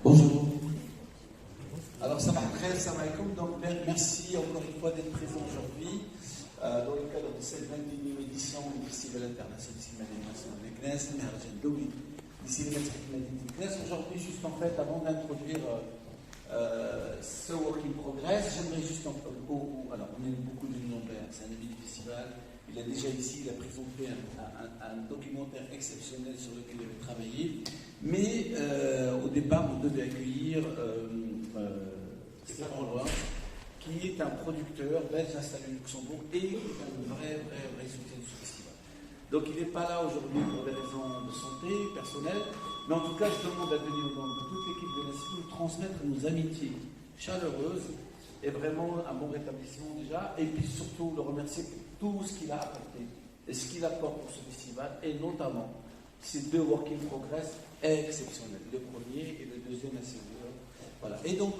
Bonjour. Alors, ça va très, ça va comme donc merci encore une fois d'être présent aujourd'hui dans le cadre de cette 21e édition du Festival international du cinéma d'animation de Meknès, du cinéma de Meknès. Aujourd'hui, juste en fait, avant d'introduire ce Work in Progress, j'aimerais juste alors, on est beaucoup de Lambert, c'est un ami du festival. Il a déjà ici, il a présenté un documentaire exceptionnel sur lequel il avait travaillé. Mais au départ, on devait accueillir Stéphane Loin, qui est un producteur belge installé au Luxembourg et qui est un vrai soutien de ce festival. Donc il n'est pas là aujourd'hui pour des raisons de santé personnelle, mais en tout cas, je demande à Denis au nom de toute l'équipe de l'Institut de transmettre nos amitiés chaleureuses et vraiment un bon rétablissement déjà, et puis surtout le remercier pour tout ce qu'il a apporté et ce qu'il apporte pour ce festival, et notamment ces deux Work in Progress exceptionnels, le premier et le deuxième à 16 heures. Voilà. Et donc,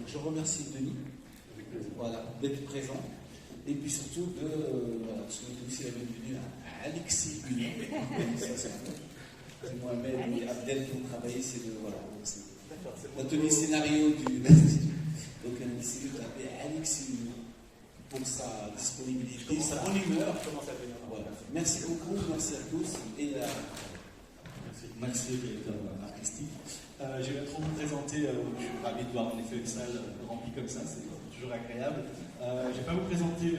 je remercie Denis d'être présent, et puis surtout de souhaiter aussi la bienvenue à Alexis Gunon. C'est Mohamed et Abdel qui ont travaillé, c'est l'atelier scénario du l'Institut. Donc Alexis Gunon pour sa disponibilité, sa bonne humeur. Voilà. Merci beaucoup, merci à tous. Et merci, directeur artistique. Je vais trop vous présenter, je suis ravi de voir en effet une salle remplie comme ça, c'est toujours agréable. Je ne vais pas vous présenter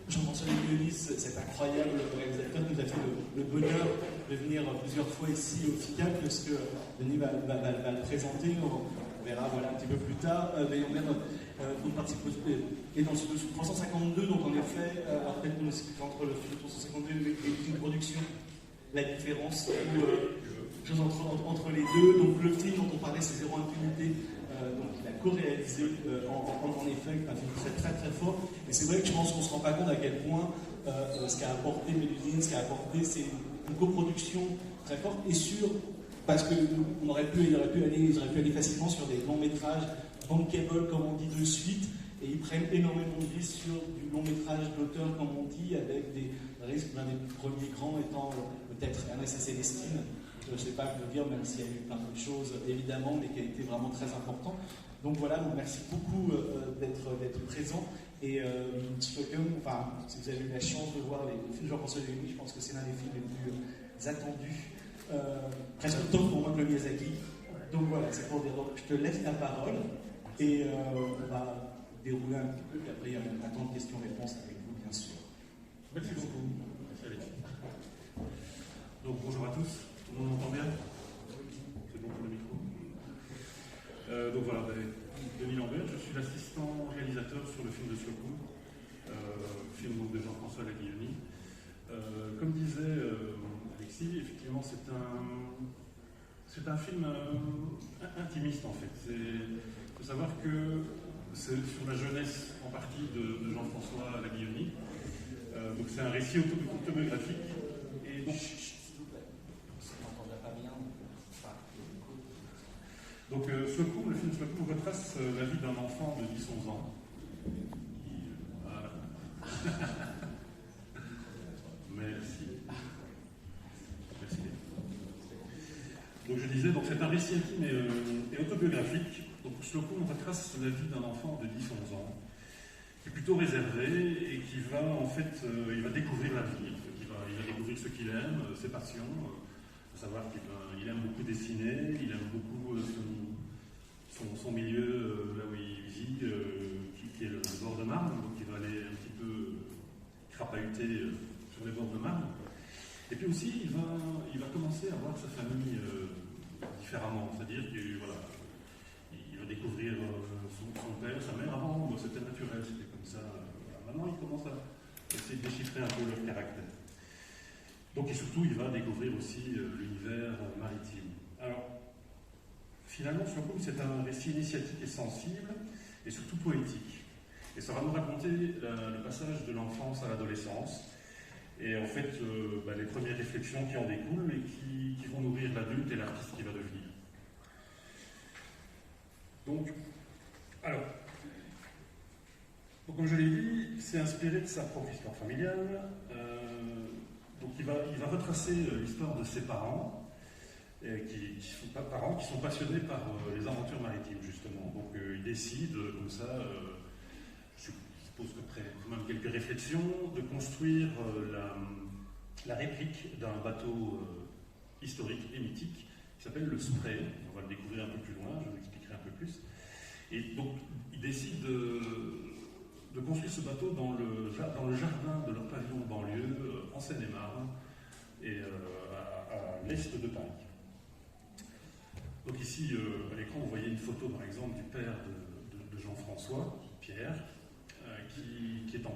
Jean-François Lévionis, cet incroyable réalisateur qui nous a fait le bonheur de venir plusieurs fois ici au FICAC, parce que Denis va le présenter, on verra un petit peu plus tard. Mais on verra pour participer. Et dans ce 352, donc en effet, après on explique entre le film 352 et une production, la différence entre les deux. Donc le film dont on parlait, c'est Zéro Impunité. Donc il a co-réalisé en effet un film très fort. Et c'est vrai que je pense qu'on ne se rend pas compte à quel point ce qu'a apporté Mélusine, ce qu'a apporté, c'est une coproduction très forte et parce qu'ils auraient pu aller facilement sur des longs métrages bankable, comme on dit, de suite, et ils prennent énormément de risques sur du long métrage d'auteur, comme on dit, avec des risques, l'un des premiers grands étant peut-être Ernest et Célestine. Je ne sais pas vous dire, même s'il y a eu plein de choses, évidemment, mais qui a été vraiment très important. Donc voilà, donc merci beaucoup d'être présent. Et si vous avez eu la chance de voir les films de Jean-François Lévionis, je pense que c'est l'un des films les plus attendus, presque autant pour moi que le Miyazaki. Donc voilà, c'est pour dire, donc, je te laisse la parole et on va dérouler un petit peu, puis après il y a un temps de questions-réponses avec vous, bien sûr. Merci beaucoup. Merci Alexis. Donc bonjour à tous. Tout le monde m'entend bien? C'est bon pour le micro? Donc voilà, Denis Lambert, je suis l'assistant réalisateur sur le film de Siokou, film de Jean-François Laguilloni. Comme disait Alexis, effectivement c'est un film intimiste en fait. Il faut savoir que c'est sur la jeunesse en partie de Jean-François Laguilloni. Donc c'est un récit autobiographique. Et donc, le film Siokou retrace la vie d'un enfant de 10-11 ans. Merci. Donc, je disais, c'est un récit intime et autobiographique. Donc, Siokou retrace la vie d'un enfant de 10-11 ans, qui est plutôt réservé et qui va, en fait, il va découvrir la vie. Il va découvrir ce qu'il aime, ses passions. Il faut savoir qu'il aime beaucoup dessiner, il aime beaucoup son milieu là où il vit, qui est le bord de Marne, donc il va aller un petit peu crapahuter sur les bords de Marne. Et puis aussi, il va commencer à voir sa famille différemment, c'est-à-dire qu'il va découvrir son père, sa mère. Avant, c'était naturel, c'était comme ça. Maintenant, il commence à essayer de déchiffrer un peu leur caractère. Donc, et surtout, il va découvrir aussi l'univers maritime. Alors, finalement, Siokou, c'est un récit initiatique et sensible, et surtout poétique. Et ça va nous raconter le passage de l'enfance à l'adolescence, et en fait, les premières réflexions qui en découlent et qui vont nourrir l'adulte et l'artiste qui va devenir. Donc, comme je l'ai dit, c'est inspiré de sa propre histoire familiale. Donc il va retracer l'histoire de ses parents, parents qui sont passionnés par les aventures maritimes, justement. Donc ils décident, comme ça, je suppose qu'après quand même quelques réflexions, de construire la réplique d'un bateau historique et mythique qui s'appelle le Spray. On va le découvrir un peu plus loin, je vous expliquerai un peu plus. Et donc ils décident de construire ce bateau dans le jardin de leur pavillon de banlieue, en Seine-et-Marne, et à l'est de Paris. Donc ici, à l'écran, vous voyez une photo, par exemple, du père de Jean-François, Pierre, qui est en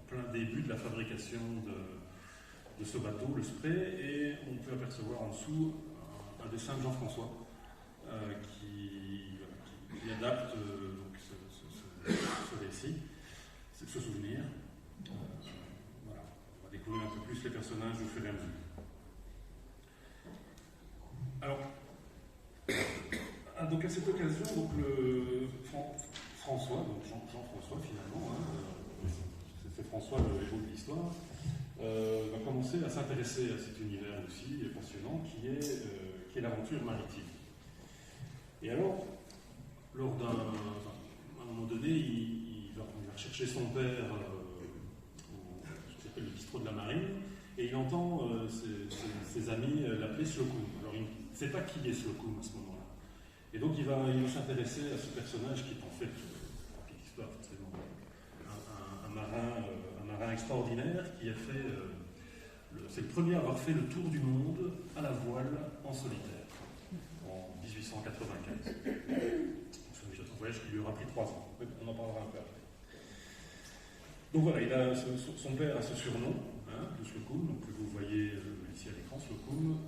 plein début de la fabrication de ce bateau, le Spray, et on peut apercevoir en dessous un dessin de Jean-François qui adapte ce récit, ce souvenir. Voilà. On va découvrir un peu plus les personnages au fur et à mesure. Alors, donc à cette occasion, donc François, donc Jean-François finalement, c'est François le héros de l'histoire, va commencer à s'intéresser à cet univers aussi passionnant qui est l'aventure maritime. Et alors, lors à un moment donné, il va chercher son père ce qui s'appelle le bistrot de la marine, et il entend ses amis l'appeler Slocum. Alors il ne sait pas qui est Slocum à ce moment-là. Et donc il va s'intéresser à ce personnage qui est en fait, petite histoire forcément, un marin extraordinaire qui a fait, c'est le premier à avoir fait le tour du monde à la voile en solitaire, en 1895. C'est un voyage qui lui aura pris 3 ans. On en parlera un peu après. Donc voilà, son père a ce surnom, de Slocum, donc que vous voyez ici à l'écran, Slocum,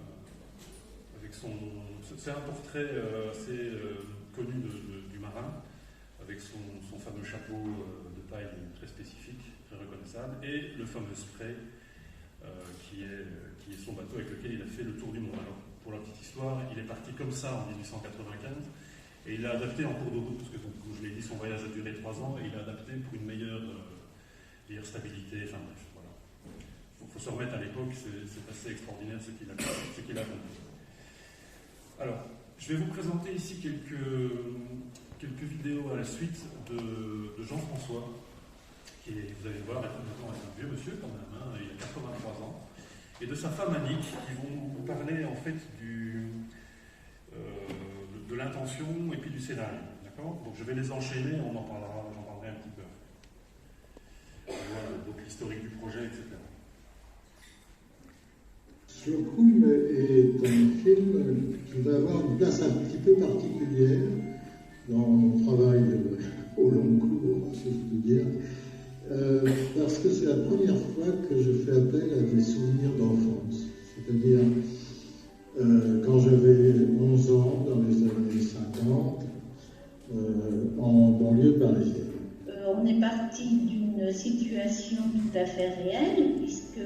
avec c'est un portrait assez connu du marin, avec son fameux chapeau de paille très spécifique, très reconnaissable, et le fameux Spray, qui est son bateau avec lequel il a fait le tour du monde. Alors, pour la petite histoire, il est parti comme ça en 1895, et il l'a adapté en cours de route, parce que, comme je l'ai dit, son voyage a duré 3 ans, et il l'a adapté pour une meilleure stabilité, enfin bref, voilà. Il faut se remettre à l'époque, c'est assez extraordinaire ce qu'il a accompli. Alors, je vais vous présenter ici quelques vidéos à la suite de Jean-François, qui est, vous allez voir, maintenant est un vieux monsieur quand même, il a 83 ans, et de sa femme Annick, qui vont vous parler en fait de l'intention et puis du scénario. D'accord ? Donc je vais les enchaîner, j'en parlerai un petit peu. Voilà, donc l'historique du projet, etc. Slocum est un film qui va avoir une place un petit peu particulière dans mon travail au long cours, si je peux dire, parce que c'est la première fois que je fais appel à des souvenirs d'enfance. C'est-à-dire, quand j'avais 11 ans, dans les années 50, en banlieue parisienne. On est parti d'une situation tout à fait réelle, puisque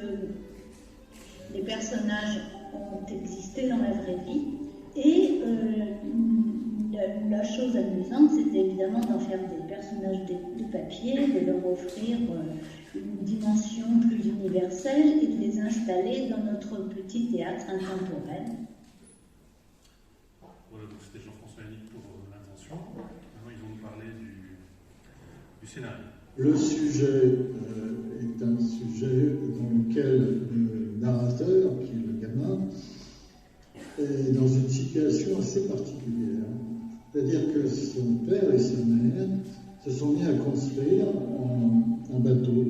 les personnages ont existé dans la vraie vie. Et la chose amusante, c'était évidemment d'en faire des personnages de papier, de leur offrir une dimension plus universelle et de les installer dans notre petit théâtre intemporel. Voilà, donc c'était Jean-François Annick pour l'intention. Maintenant, ils vont nous parler du scénario. Le sujet est un sujet dans lequel le narrateur, qui est le gamin, est dans une situation assez particulière. C'est-à-dire que son père et sa mère se sont mis à construire un bateau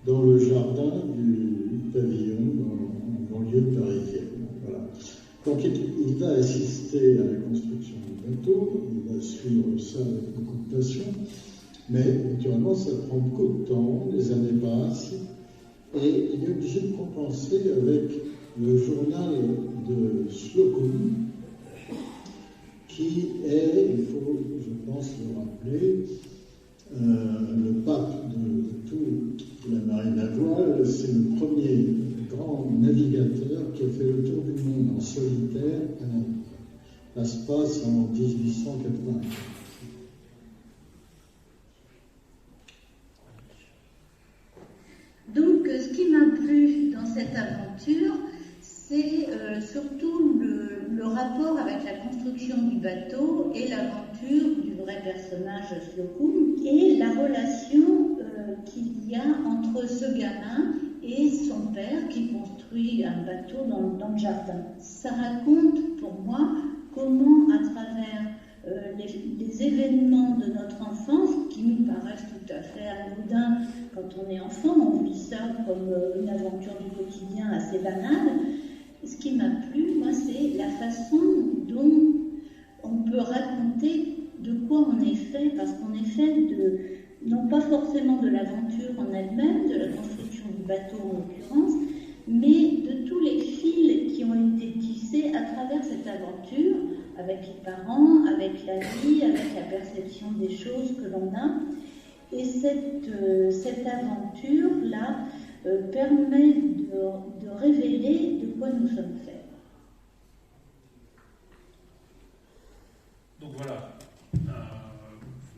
dans le jardin du pavillon en banlieue parisienne. Voilà. Donc il va assister à la construction du bateau, il va suivre ça avec beaucoup de passion, mais naturellement ça prend beaucoup de temps, les années passent, et il est obligé de compenser avec le journal de Slocum, qui est, il faut, je pense, le rappeler, le pape de toute la marine à voile. C'est le premier grand navigateur qui a fait le tour du monde en solitaire à navire. Ça se passe en 1880. Donc, ce qui m'a plu dans cette aventure, c'est rapport avec la construction du bateau et l'aventure du vrai personnage Slocum et la relation qu'il y a entre ce gamin et son père qui construit un bateau dans le jardin. Ça raconte pour moi comment, à travers les événements de notre enfance, qui nous paraissent tout à fait anodins quand on est enfant, on vit ça comme une aventure du quotidien assez banale. Ce qui m'a plu, moi, c'est la façon dont on peut raconter de quoi on est fait, parce qu'on est fait non pas forcément de l'aventure en elle-même, de la construction du bateau en l'occurrence, mais de tous les fils qui ont été tissés à travers cette aventure, avec les parents, avec la vie, avec la perception des choses que l'on a. Et cette aventure-là permet de révéler de quoi nous sommes faits. Donc voilà, vous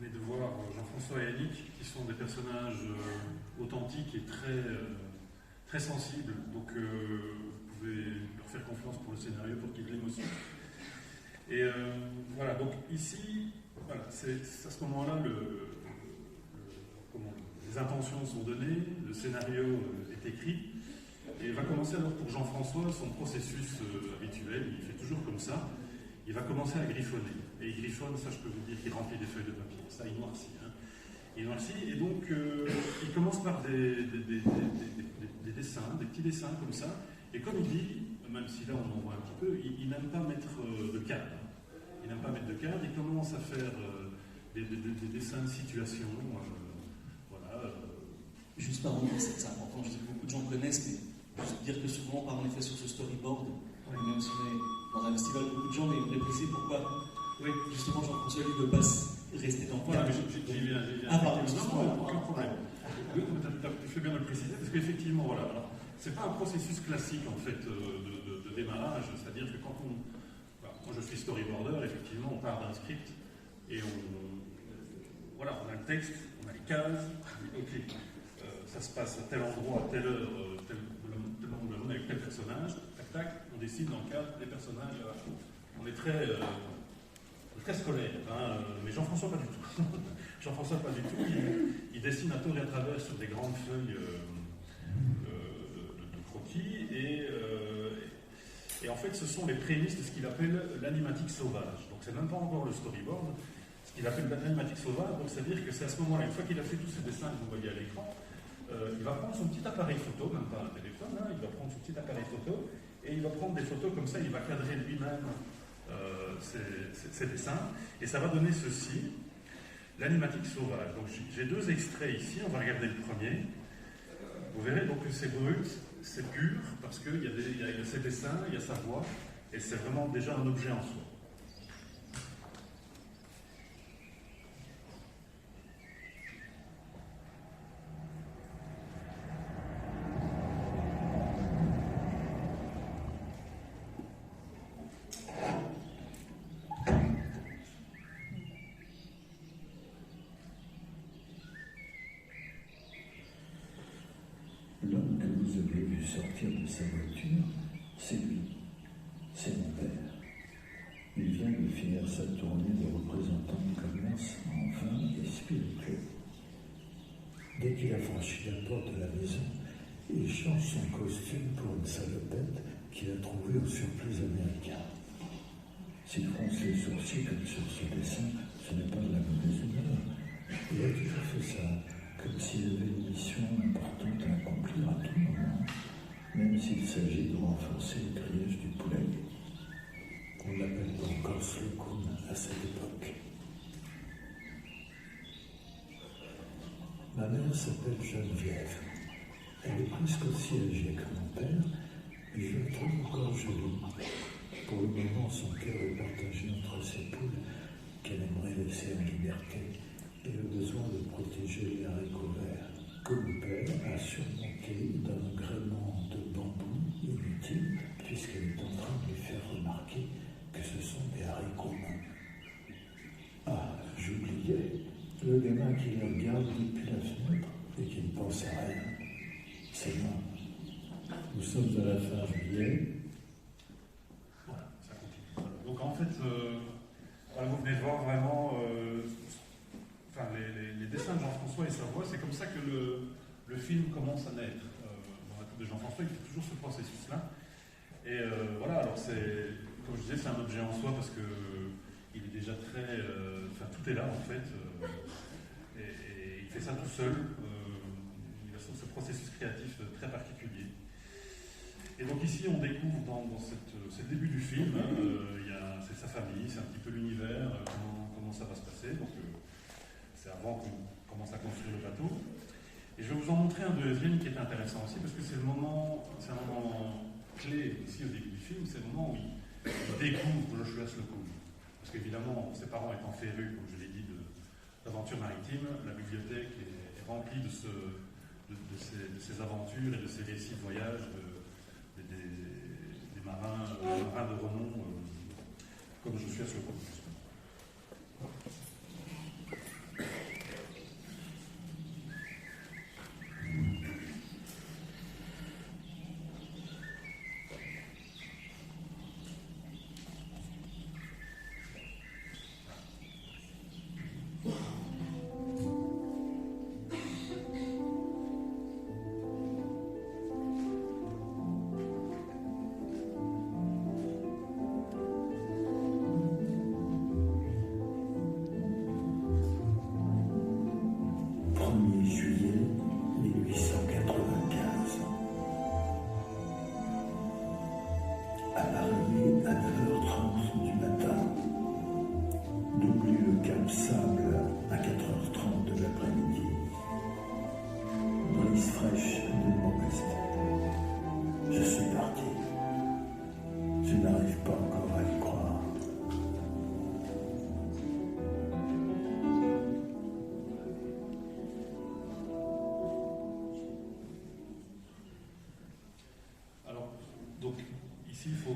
venez de voir Jean-François et Annick, qui sont des personnages authentiques et très sensibles. Donc vous pouvez leur faire confiance pour le scénario, pour qu'il y ait de l'émotion. Et voilà, donc ici, voilà, c'est à ce moment-là, les intentions sont données, le scénario est écrit, et il va commencer alors pour Jean-François son processus habituel, il fait toujours comme ça, il va commencer à griffonner. Et il griffonne, ça je peux vous dire qu'il remplit des feuilles de papier, ça il noircit. Hein. Il noircit, et donc il commence par des dessins, des petits dessins comme ça, et comme il dit, même si là on en voit un petit peu, il n'aime pas mettre de cadre. Il n'aime pas mettre de cadre, il commence à faire des dessins de situation. Voilà. Juste par contre, c'est important, je sais que beaucoup de gens connaissent, mais juste dire que souvent on part en effet sur ce storyboard, même si on est dans un festival, beaucoup de gens, mais vous préciser pourquoi. Oui, justement, Jean-François, lui, ne veut pas rester dans le cadre. Voilà, mais j'y viens. Ah, pardon, non, aucun problème. Oui, tu fais bien de le préciser, parce qu'effectivement, voilà, alors, c'est pas un processus classique, en fait, de démarrage, c'est-à-dire que quand on... Voilà, moi, je suis storyboarder, effectivement, on part d'un script, et on a le texte, on a les cases, ok, ça se passe à tel endroit, à telle heure, tel moment de la journée, avec tel personnage, tac, tac, on décide dans le cadre des personnages, on est très scolaire, hein, mais Jean-François pas du tout. Jean-François pas du tout, il dessine à tort et à travers sur des grandes feuilles de croquis, et en fait ce sont les prémices de ce qu'il appelle l'animatique sauvage. Donc c'est même pas encore le storyboard, ce qu'il appelle l'animatique sauvage, donc c'est-à-dire que c'est à ce moment-là, une fois qu'il a fait tous ces dessins que vous voyez à l'écran, il va prendre son petit appareil photo, même pas un téléphone, hein, il va prendre son petit appareil photo, et il va prendre des photos comme ça, il va cadrer lui-même ces dessins, et ça va donner ceci, l'animatique sauvage. Donc j'ai deux extraits ici, on va regarder le premier. Vous verrez donc que c'est brut, c'est pur, parce qu'il y a ces dessins, il y a sa voix, et c'est vraiment déjà un objet en soi. L'homme que vous avez vu sortir de sa voiture, c'est lui, c'est mon père. Il vient de finir sa tournée de représentant de commerce enfin et spirituel. Dès qu'il a franchi la porte de la maison, il change son costume pour une salopette qu'il a trouvée au surplus américain. S'il fronce les sourcils comme sur ce dessin, ce n'est pas de la mauvaise humeur. Il a toujours fait ça, comme s'il avait une mission importante à accomplir à tout moment, même s'il s'agit de renforcer le grillage du poulailler. On l'appelle encore Slocum à cette époque. Ma mère s'appelle Geneviève. Elle est presque aussi âgée que mon père, mais je la trouve encore jolie. Pour le moment, son cœur est partagé entre ses poules qu'elle aimerait laisser en liberté et le besoin de protéger les haricots verts que mon père a surmonté d'un gréement de bambou inutile puisqu'elle est en train de lui faire remarquer que ce sont des haricots nains. Ah, j'oubliais, le gamin qui les regarde depuis la fenêtre et qui ne pense à rien, c'est moi. Nous sommes à la fin juillet. Voilà, ça continue. en fait, voilà, vous venez de voir vraiment les dessins de Jean-François et sa voix. C'est comme ça que le film commence à naître. Dans la tête de Jean-François, il fait toujours ce processus-là. Et voilà, alors comme je disais, c'est un objet en soi parce que il est déjà très... tout est là en fait. Et il fait ça tout seul. Il a ce processus créatif très particulier. Et donc ici, on découvre dans c'est le début du film, c'est sa famille, c'est un petit peu l'univers, comment ça va se passer. Donc c'est avant qu'on commence à construire le bateau. Et je vais vous en montrer un deuxième qui est intéressant aussi, parce que c'est un moment clé ici au début du film, c'est le moment où il découvre Joshua Slocum. Parce qu'évidemment, ses parents étant férus, comme je l'ai dit, d'aventures maritimes, la bibliothèque est remplie de ces aventures et de ces récits de voyage des marins de renom, comme Joshua Slocum. Il faut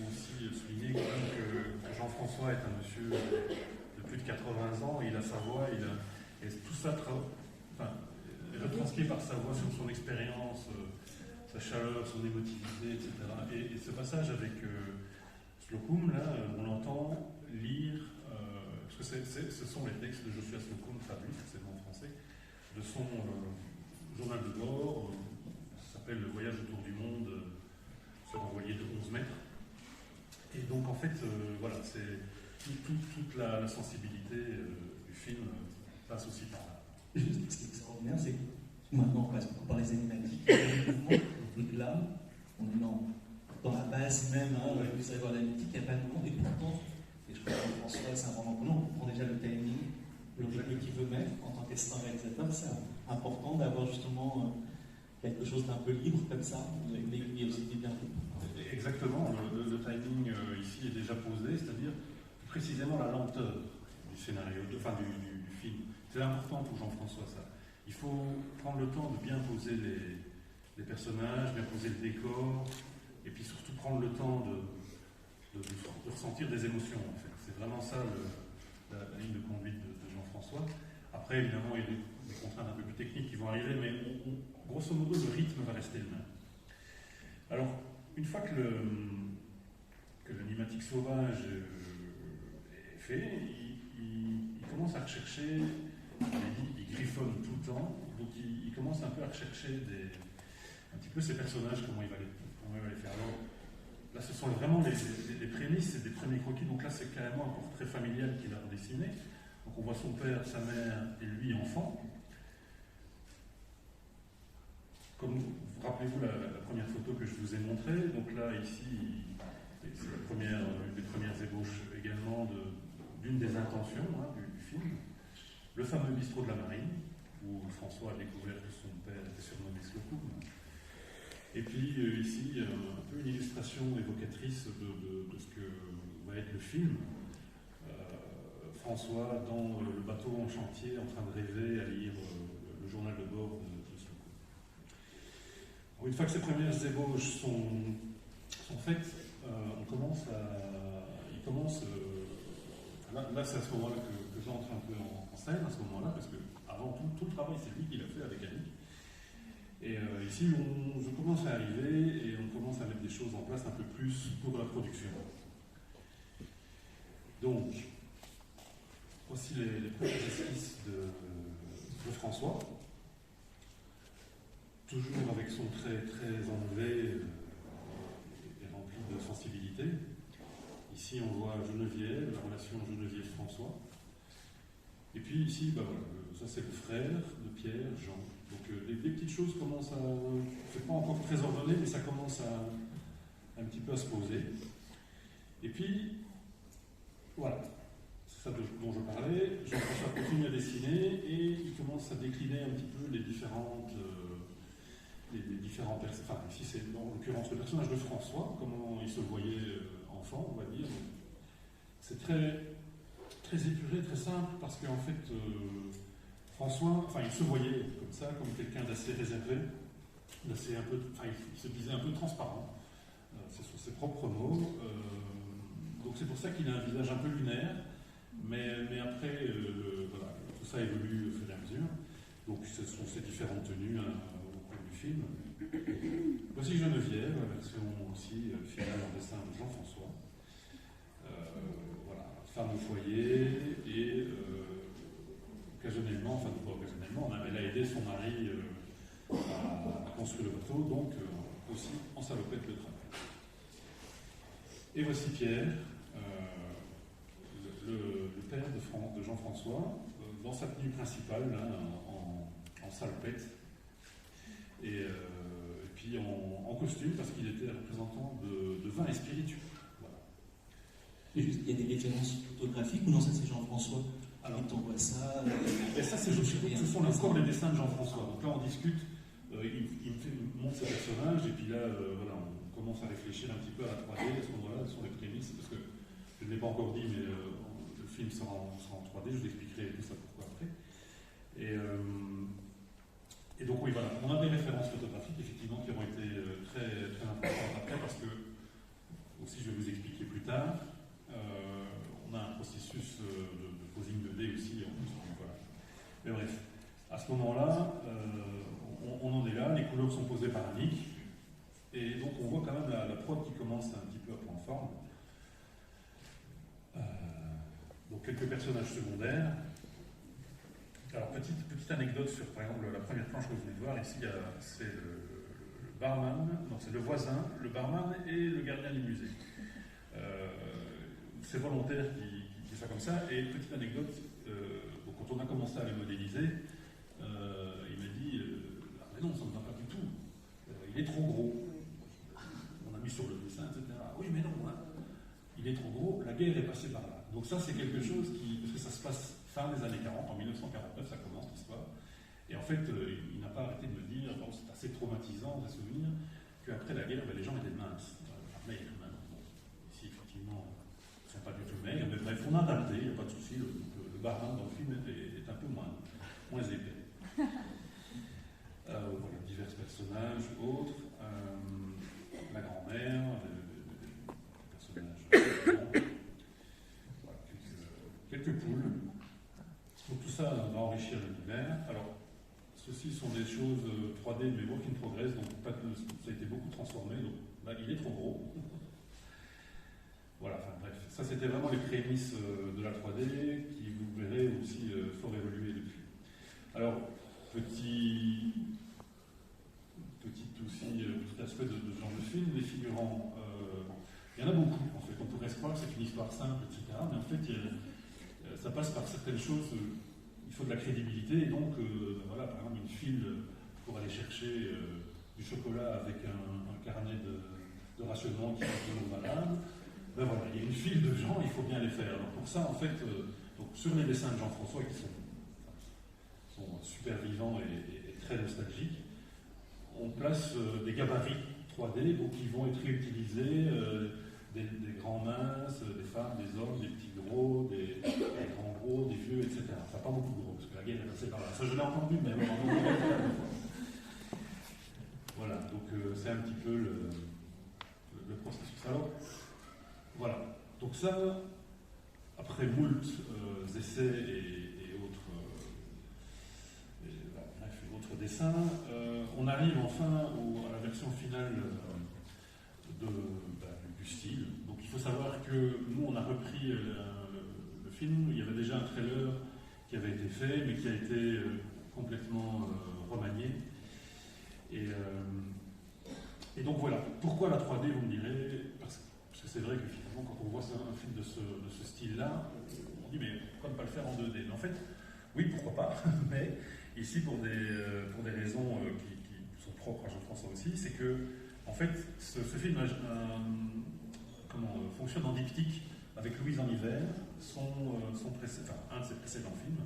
aussi souligner que Jean-François est un monsieur de plus de 80 ans, il a sa voix, et tout ça retranscrit par sa voix sur son expérience, sa chaleur, son émotivité, etc. Et ce passage avec Slocum, là, on l'entend lire, parce que ce sont les textes de Joshua Slocum traduits, forcément en français, de son journal de bord, ça s'appelle Le voyage autour du monde, sur un voilier de 11 mètres. Et donc en fait, voilà, c'est toute la sensibilité du film passe aussi par là. Juste ce qui est extraordinaire, c'est que maintenant on passe beaucoup par les animatiques. Donc là, on est dans la base même, vous allez voir l'animatique, il n'y a pas de mouvement, et pourtant, et je crois que François, c'est un moment qu'on on comprend déjà le timing, l'objet qu'il veut mettre en tant qu'assistant réalisateur, c'est important d'avoir justement quelque chose d'un peu libre comme ça, mais aussi bien. Exactement, le timing ici est déjà posé, c'est-à-dire précisément la lenteur du scénario, du film. C'est important pour Jean-François ça. Il faut prendre le temps de bien poser les personnages, bien poser le décor, et puis surtout prendre le temps de ressentir des émotions en fait. C'est vraiment ça la ligne de conduite de Jean-François. Après évidemment il y a des contraintes un peu plus techniques qui vont arriver, mais grosso modo le rythme va rester le même. Alors une fois que l'animatique sauvage est fait, il commence à rechercher, il griffonne tout le temps, donc il commence un peu à rechercher un petit peu ces personnages, comment il va les faire. Alors, là, ce sont vraiment les prémices, c'est des premiers croquis, donc là, c'est carrément un portrait familial qu'il a redessiné. Donc on voit son père, sa mère et lui enfant. Comme vous rappelez-vous la première photo que je vous ai montrée, donc là, ici, c'est une des premières ébauches également d'une des intentions du film, le fameux bistrot de la Marine, où François a découvert que son père était surnommé Slocum. Et puis ici, un peu une illustration évocatrice de ce que va être le film. François dans le bateau en chantier, en train de rêver à lire le journal de bord de Slocum. Une fois que ces premières ébauches sont faites, là c'est à ce moment-là que j'entre un peu en scène, à ce moment-là, parce que avant tout le travail, c'est lui qui l'a fait avec Annick. Et ici, je commence à arriver et on commence à mettre des choses en place un peu plus pour la production. Donc, voici les premières esquisses de François, toujours avec son trait très enlevé et rempli de sensibilité. Ici, on voit Geneviève, la relation Geneviève-François. Et puis ici, voilà, ça c'est le frère de Pierre, Jean. Donc les petites choses commencent à... C'est pas encore très ordonné, mais ça commence un petit peu à se poser. Et puis, voilà, c'est ça dont je parlais. Jean-François continue à dessiner et il commence à décliner un petit peu les différents personnages. Enfin, ici c'est en l'occurrence le personnage de François, comment il se voyait enfant, on va dire. C'est très, très épuré, très simple, parce qu'en fait, François, enfin, il se voyait comme ça, comme quelqu'un d'assez réservé, il se disait un peu transparent. Ce sont ses propres mots. Donc c'est pour ça qu'il a un visage un peu lunaire, mais après, voilà, tout ça évolue au fur et à mesure. Donc ce sont ces différentes tenues au cours du film. Voici Geneviève, la version aussi finale en dessin de Jean-François. Voilà, femme au foyer et occasionnellement, enfin pas occasionnellement, elle a aidé son mari à construire le bateau, donc aussi en salopette de travail. Et voici Pierre, le père de Jean-François, dans sa tenue principale, là, en salopette, et puis en costume, parce qu'il était représentant de vin et spiritueux. Voilà. Et juste, il y a des références photographiques ou non, ça c'est Jean-François? Alors on voit ça. Et ça, ce sont encore les dessins de Jean-François. Donc là, on discute, il montre ses personnages, et puis là, voilà, on commence à réfléchir un petit peu à la 3D. À ce moment-là, ce sont les prémices, parce que je ne l'ai pas encore dit, mais le film sera en 3D, je vous expliquerai tout ça pourquoi après. Et donc, oui, voilà, on a des références photographiques, effectivement, qui auront été très, très importantes après, parce que, aussi, je vais vous expliquer plus tard, on a un processus de posing 2D aussi, en plus, donc voilà. Mais bref, à ce moment-là, on en est là, les couleurs sont posées par Annick, et donc on voit quand même la prod qui commence un petit peu à prendre forme. Donc quelques personnages secondaires. Alors petite anecdote sur par exemple la première planche que vous venez de voir, ici c'est le barman, non c'est le voisin, le barman et le gardien du musée. C'est volontaire qui fait comme ça, et petite anecdote, donc quand on a commencé à les modéliser, il m'a dit ah mais non ça ne va pas du tout, il est trop gros. On a mis sur le dessin, etc. Oui mais non, hein. Il est trop gros, la guerre est passée par là. Donc ça c'est quelque chose parce que ça se passe fin des années 40, en 1949 ça commence l'histoire, et en fait il n'a pas arrêté de me dire, bon, c'est assez traumatisant de souvenir qu'après la guerre les gens étaient minces, maigres maintenant. Bon, ici effectivement ils ne sont pas du tout maigres, mais bref on a adapté, il n'y a pas de souci, le barman dans le film est un peu moins épais. Voilà, divers personnages, autres, la grand-mère, les personnages, voilà, quelques poules. Donc tout ça va enrichir l'univers. Alors, ceci sont des choses 3D, mais work in progress, donc ça a été beaucoup transformé, donc là, il est trop gros. Voilà, enfin bref, ça c'était vraiment les prémices de la 3D, qui vous verrez aussi fort évoluer depuis. Alors, petit aspect de ce genre de film, les figurants, il y en a beaucoup en fait, on pourrait se croire que c'est une histoire simple, etc., mais en fait, ça passe par certaines choses, il faut de la crédibilité, et donc, voilà, par exemple, une file pour aller chercher du chocolat avec un carnet de rationnement qui est toujours malade, ben voilà, il y a une file de gens, il faut bien les faire. Donc pour ça, en fait, donc sur les dessins de Jean-François, qui sont super vivants et très nostalgiques, on place des gabarits 3D donc, qui vont être réutilisés, des grands minces, des femmes, des hommes, des petits gros, des grands gros, des vieux, etc. Enfin, pas beaucoup de gros, parce que la guerre est passée par là. Ça, je l'ai entendu, mais voilà, donc c'est un petit peu le processus. Alors, voilà. Donc ça, après moult essais et autres dessins, on arrive enfin à la version finale du style. Donc il faut savoir que nous, on a repris le film. Il y avait déjà un trailer qui avait été fait, mais qui a été complètement remanié. Et donc voilà, pourquoi la 3D, vous me direz, parce que c'est vrai que finalement, quand on voit un film de ce style-là, on dit, mais pourquoi ne pas le faire en 2D? Mais en fait, oui, pourquoi pas, mais ici, pour des raisons qui sont propres à Jean-François aussi, c'est que, en fait, ce film fonctionne en diptyque avec Louise en hiver, un de ses précédents films.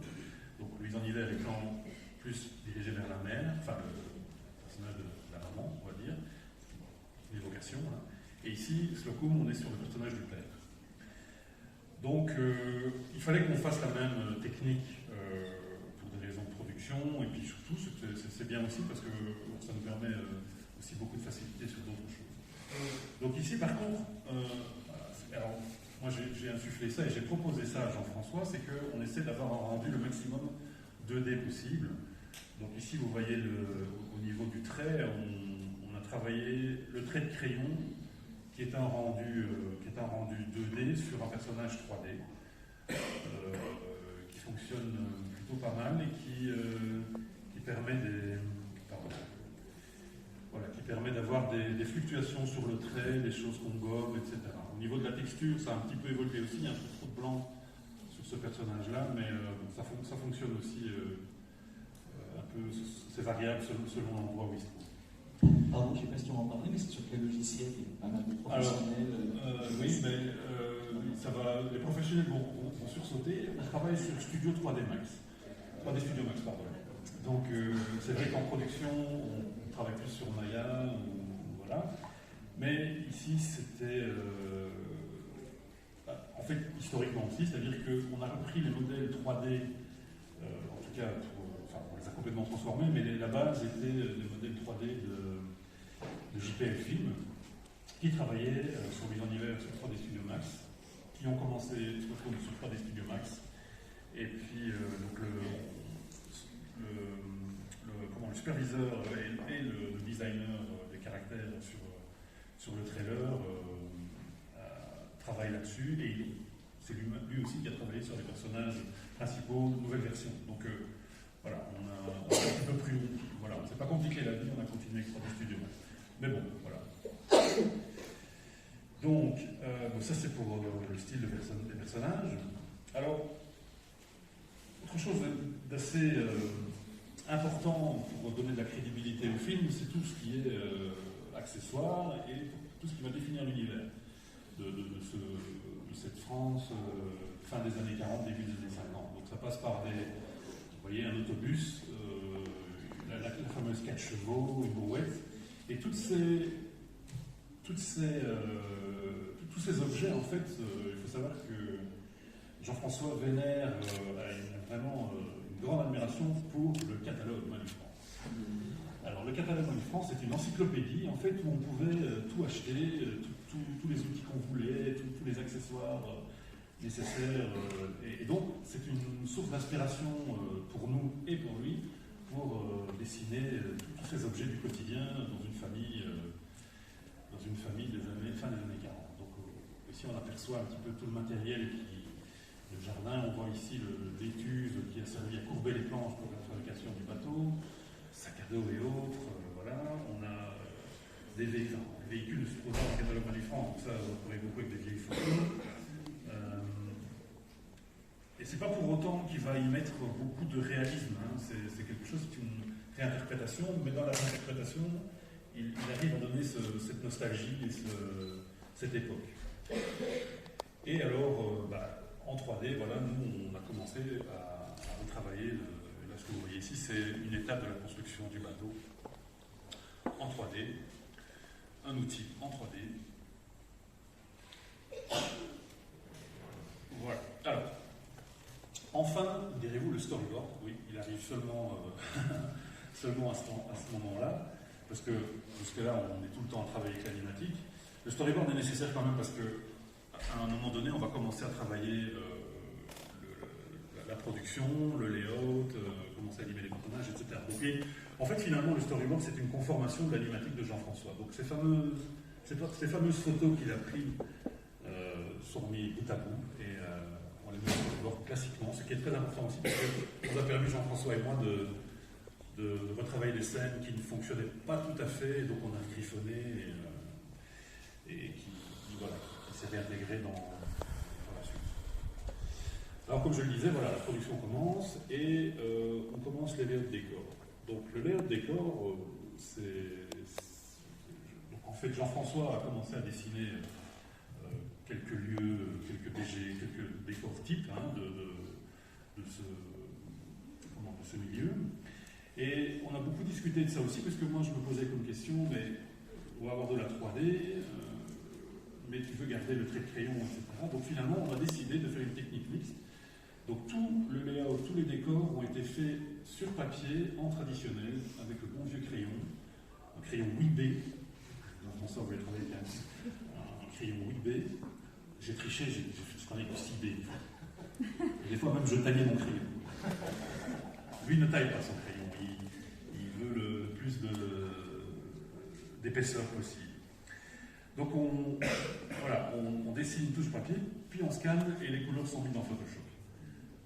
Donc Louise en hiver étant plus dirigée vers la mer, enfin le personnage de la maman, on va dire, une évocation. Hein. Et ici, Slocum, on est sur le personnage du père. Donc il fallait qu'on fasse la même technique pour des raisons de production, et puis surtout, c'est bien aussi parce que ça nous permet aussi beaucoup de facilité sur d'autres choses. Donc ici, par contre, alors moi j'ai insufflé ça et j'ai proposé ça à Jean-François, c'est qu'on essaie d'avoir un rendu le maximum 2D possible. Donc ici, vous voyez au niveau du trait, on a travaillé le trait de crayon qui est un rendu 2D sur un personnage 3D qui fonctionne plutôt pas mal et qui permet d'avoir des fluctuations sur le trait, des choses qu'on gomme, etc. Au niveau de la texture, ça a un petit peu évolué aussi, il y a un peu trop de blanc sur ce personnage-là, mais ça fonctionne aussi un peu, c'est variable selon l'endroit où il se trouve. Pardon, je ne sais pas si tu en parlais, mais c'est sur quel logiciel? Il y a pas mal de professionnels. Oui, mais les professionnels vont sursauter. On travaille sur Studio 3D Studio Max, pardon. Donc, c'est vrai qu'en production, on travaille plus sur Maya, voilà. Mais ici, c'était. En fait, historiquement aussi, c'est-à-dire qu'on a repris les modèles 3D, en tout cas, on les a complètement transformés, mais la base était des modèles 3D de JPL Film, qui travaillaient sur Mise en hiver sur 3D Studio Max, qui ont commencé sur 3D Studio Max, et puis donc le superviseur et le designer des caractères sur le trailer travaillent là-dessus, et c'est lui aussi qui a travaillé sur les personnages principaux, nouvelle version. Donc voilà, on a un petit peu plus long. Voilà, c'est pas compliqué la vie, on a continué avec 3D Studio Max. Mais bon, voilà. Donc, ça c'est pour le style des personnages. Alors, autre chose d'assez important pour donner de la crédibilité au film, c'est tout ce qui est accessoires et tout ce qui va définir l'univers de cette France fin des années 40, début des années 50. Donc ça passe par vous voyez, un autobus, la fameuse 4 chevaux, une brouette, et tous ces objets, en fait, il faut savoir que Jean-François vénère a vraiment une grande admiration pour le catalogue Malufrance. Alors, le catalogue Malufrance, c'est une encyclopédie, en fait, où on pouvait tout acheter, tous les outils qu'on voulait, tous les accessoires nécessaires. Et donc, c'est une source d'inspiration pour nous et pour lui, pour dessiner tous ces objets du quotidien dans une famille fin des années 40. Donc ici on aperçoit un petit peu tout le matériel le jardin, on voit ici le vétuse qui a servi à courber les planches pour la fabrication du bateau, sac à dos et autres, voilà. On a des véhicules supposés dans le catalogue Malufrance, donc ça vous pourrez beaucoup avec des vieilles photos. Et c'est pas pour autant qu'il va y mettre beaucoup de réalisme, hein. C'est quelque chose, c'est une réinterprétation, mais dans la réinterprétation, il arrive à donner cette nostalgie et cette époque. Et alors, en 3D, voilà, nous, on a commencé à retravailler. Là, ce que vous voyez ici, c'est une étape de la construction du bateau en 3D, un outil en 3D. Voilà. Alors, enfin, direz-vous, le storyboard, oui, il arrive seulement à ce moment-là. Parce que jusque-là, on est tout le temps à travailler avec l'animatique. Le storyboard est nécessaire quand même parce qu'à un moment donné, on va commencer à travailler la production, le layout, commencer à animer les personnages, etc. Donc, en fait, finalement, le storyboard, c'est une conformation de l'animatique de Jean-François. Donc, ces fameuses photos qu'il a prises sont mises bout à bout et on les met sur le qui est très important aussi, parce que ça nous a permis, Jean-François et moi, de retravailler des scènes qui ne fonctionnaient pas tout à fait, et donc on a griffonné et qui s'est réintégré dans la suite. Alors comme je le disais, voilà, la production commence et on commence les layouts de décor. Donc le layout de décor, en fait Jean-François a commencé à dessiner quelques lieux, quelques DG, quelques décors types de ce milieu. Et on a beaucoup discuté de ça aussi, parce que moi je me posais comme question, mais on va avoir de la 3D, mais tu veux garder le trait de crayon, etc. Donc finalement on a décidé de faire une technique mixte. Donc tout le layout, tous les décors ont été faits sur papier, en traditionnel, avec le bon vieux crayon, un crayon 8B. Jean-François voulait travailler avec un crayon 8B. J'ai triché, j'ai fait ce qu'on appelle du 6B. Et des fois même je taillais mon crayon. Lui ne taille pas son crayon, il veut le plus d'épaisseur possible. Donc on dessine une touche papier, puis on scanne et les couleurs sont mises dans Photoshop.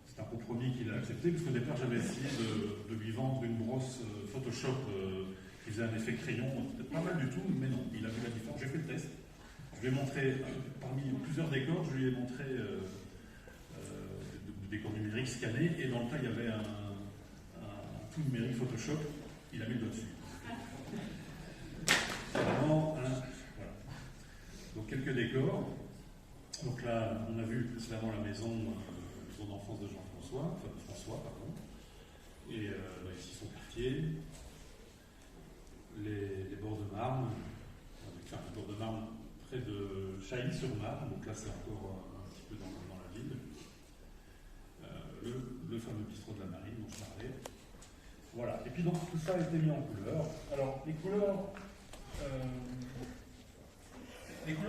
C'est un compromis qu'il a accepté, parce qu'au départ j'avais essayé de lui vendre une brosse Photoshop qui faisait un effet crayon, c'était pas mal du tout, mais non, il a vu la différence. J'ai fait le test, je lui ai montré, parmi plusieurs décors, je lui ai montré des décors numériques scannés, et dans le tas il y avait un tout numérique Photoshop, il a mis le doigt dessus. Vraiment, voilà. Donc quelques décors. Donc là, on a vu précédemment la maison d'enfance de Jean-François, enfin de François, pardon. Et ici son quartier, les bords de Marne, enfin les bords de Marne près de Chailly-sur-Marne, donc là c'est encore un petit peu dans la ville. Le fameux bistrot de la Marine dont je parlais. Voilà, et puis donc tout ça a été mis en couleur. Alors les couleurs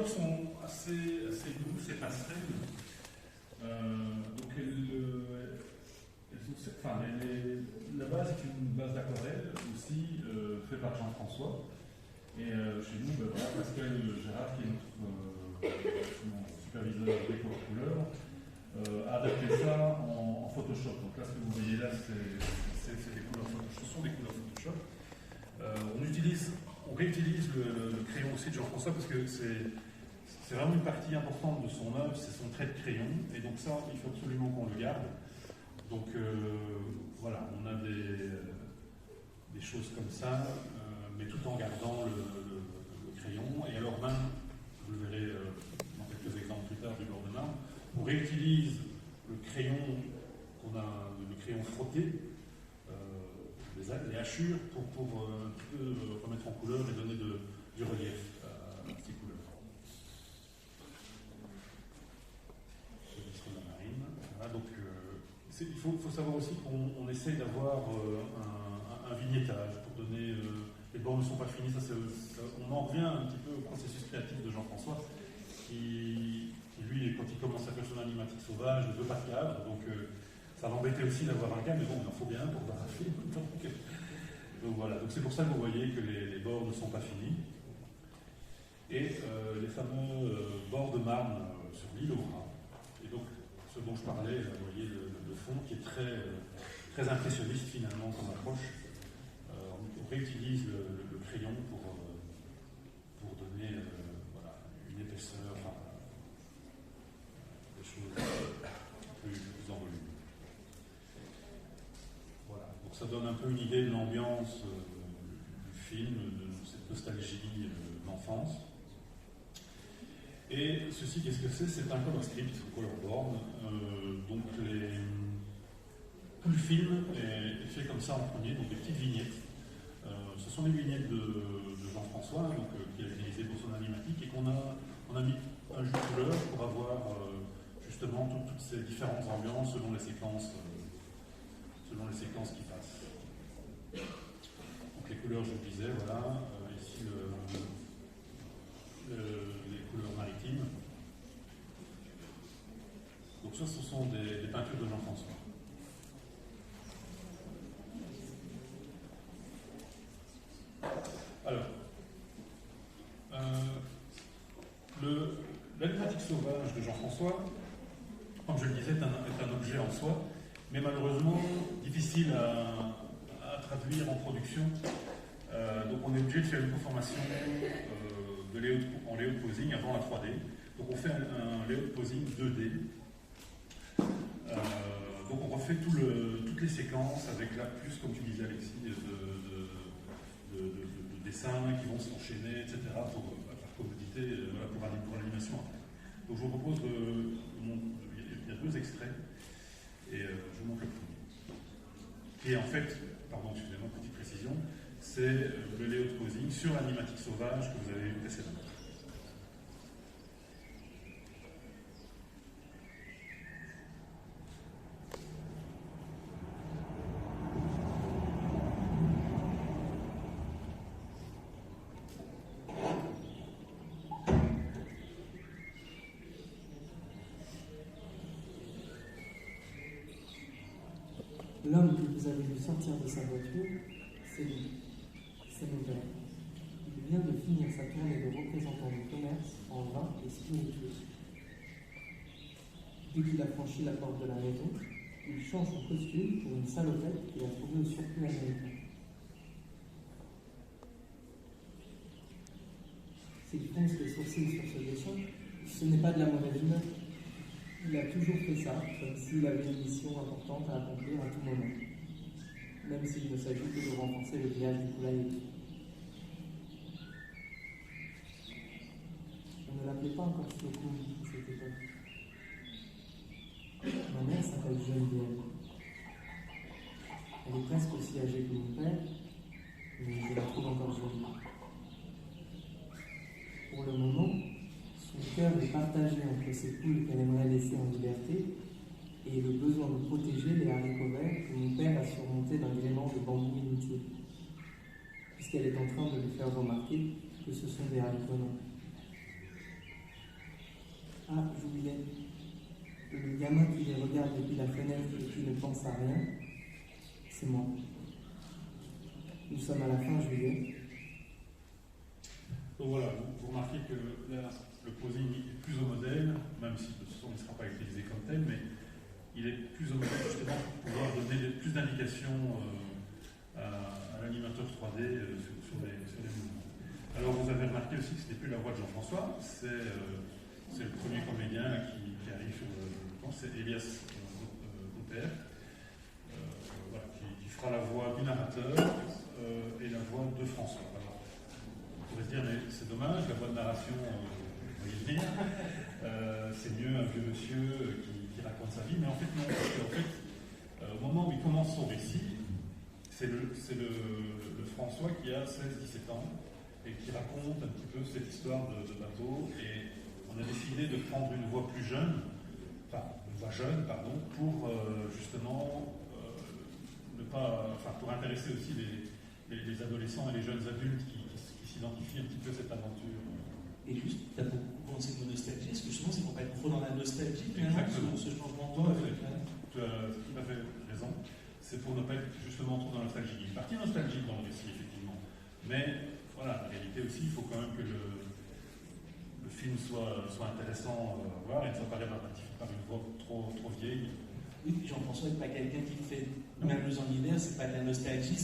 sont assez douces et passerelles. Donc la base est une base d'aquarelle aussi faite par Jean-François. Et chez nous, voilà, Pascal Gérard, qui est notre superviseur décor couleur, a adapté ça en Photoshop. Donc là, ce que vous voyez là, c'est des couleurs Photoshop. Ce sont des couleurs Photoshop. On réutilise le crayon aussi de Jean-François, parce que c'est vraiment une partie importante de son œuvre, c'est son trait de crayon, et donc ça, il faut absolument qu'on le garde. Donc voilà, on a des choses comme ça, mais tout en gardant le crayon. Et alors même, vous le verrez dans quelques exemples plus tard du bord de Marne, on réutilise le crayon le crayon frotté, les hachures, pour un petit peu remettre en couleur et donner du relief à ces couleurs. Ce bistrot de la Marine. Voilà, donc il faut savoir aussi qu'on essaye d'avoir un vignettage pour donner. Les bords ne sont pas finis, on en revient un petit peu au processus créatif de Jean-François, qui lui, quand il commence à faire son animatique sauvage, ne veut pas de cadre, donc ça l'embêtait aussi d'avoir un cadre, mais bon, il en faut bien pour voir un film. Donc voilà, donc c'est pour ça que vous voyez que les bords ne sont pas finis. Et les fameux bords de Marne sur l'île au Rat. Et donc, ce dont je parlais, vous voyez le fond qui est très, très impressionniste finalement comme approche. On réutilise le crayon pour donner une épaisseur, des choses plus en volume. Voilà, donc ça donne un peu une idée de l'ambiance du film, de cette nostalgie d'enfance. Et ceci, qu'est-ce que c'est? C'est un color script, colorboard. Donc tout le film est fait comme ça en premier, donc des petites vignettes. Ce sont les vignettes de Jean-François, qui a utilisé pour son animatique, et on a mis un jeu de couleur pour avoir justement toutes ces différentes ambiances selon les séquences qui passent. Donc les couleurs, je vous disais, voilà, ici les couleurs maritimes. Donc ça, ce sont des peintures de Jean-François. Alors, l'animatique sauvage de Jean-François, comme je le disais, est un objet en soi, mais malheureusement difficile à traduire en production. Donc on est obligé de faire une conformation en layout posing avant la 3D. Donc on fait un layout posing 2D. Donc on refait toutes les séquences avec là, plus comme tu disais Alexis, de dessins qui vont s'enchaîner, etc. pour par commodité, voilà, pour l'animation. Donc je vous propose il y a 2 extraits et je vous montre le premier. Qui est en fait, pardon, excusez-moi, petite précision, c'est le layout posing sur l'animatique sauvage que vous avez vu précédemment. L'homme que vous avez vu sortir de sa voiture, c'est lui, c'est mon père. Il vient de finir sa tournée de représentant du commerce en vin et spiritueux. Dès qu'il a franchi la porte de la maison, il change son costume pour une salopette qu'il a trouvée au surplus américain. S'il fronce les sourcils sur ce dessin, ce n'est pas de la mauvaise humeur. Il a toujours fait ça, comme s'il avait une mission importante à accomplir à tout moment, même s'il ne s'agit que de renforcer le village du poulailler. On ne l'appelait pas encore Slocum à cette époque. Ma mère s'appelle Geneviève. Elle est presque aussi âgée que mon père, mais je la trouve encore jolie. Pour le moment, son cœur est partagé entre ces poules qu'elle aimerait laisser en liberté et le besoin de protéger les haricots verts que mon père a surmontés d'un gréement de bambou inutile, puisqu'elle est en train de lui faire remarquer que ce sont des haricots noirs. Ah, j'oubliais. Le gamin qui les regarde depuis la fenêtre et qui ne pense à rien, c'est moi. Nous sommes à la fin juillet. Donc voilà, vous remarquez que le posing est plus au modèle, même si de toute façon il ne sera pas utilisé comme tel, mais il est plus au modèle justement pour pouvoir donner plus d'indications à l'animateur 3D sur les mouvements. Alors vous avez remarqué aussi que ce n'est plus la voix de Jean-François, c'est le premier comédien qui arrive sur le plan, c'est Elias Gouper, voilà, qui fera la voix du narrateur et la voix de François. Alors, on pourrait se dire, mais c'est dommage, la voix de narration, vous voyez venir, c'est mieux un vieux monsieur qui raconte sa vie, mais en fait non, parce qu'en fait, au moment où il commence son récit, c'est le François qui a 16-17 ans et qui raconte un petit peu cette histoire de bateau, et on a décidé de prendre une voix plus jeune, pour justement pour intéresser aussi les adolescents et les jeunes adultes qui s'identifient un petit peu à cette aventure. Et juste, tu as beaucoup pensé de nostalgie, est-ce que justement c'est pour pas être trop dans la nostalgie Exactement. ce changement de Tout voix? à fait. Tu as tout à fait raison. C'est pour ne pas être justement trop dans la nostalgie. Il y a une partie nostalgique dans le récit, effectivement. Mais voilà, en réalité aussi, il faut quand même que le film soit intéressant à voir et ne soit pas rébarbatif par une voix trop vieille. Oui, Jean-François n'est pas quelqu'un qui fait Merveilleuse en hiver, c'est pas de la nostalgie,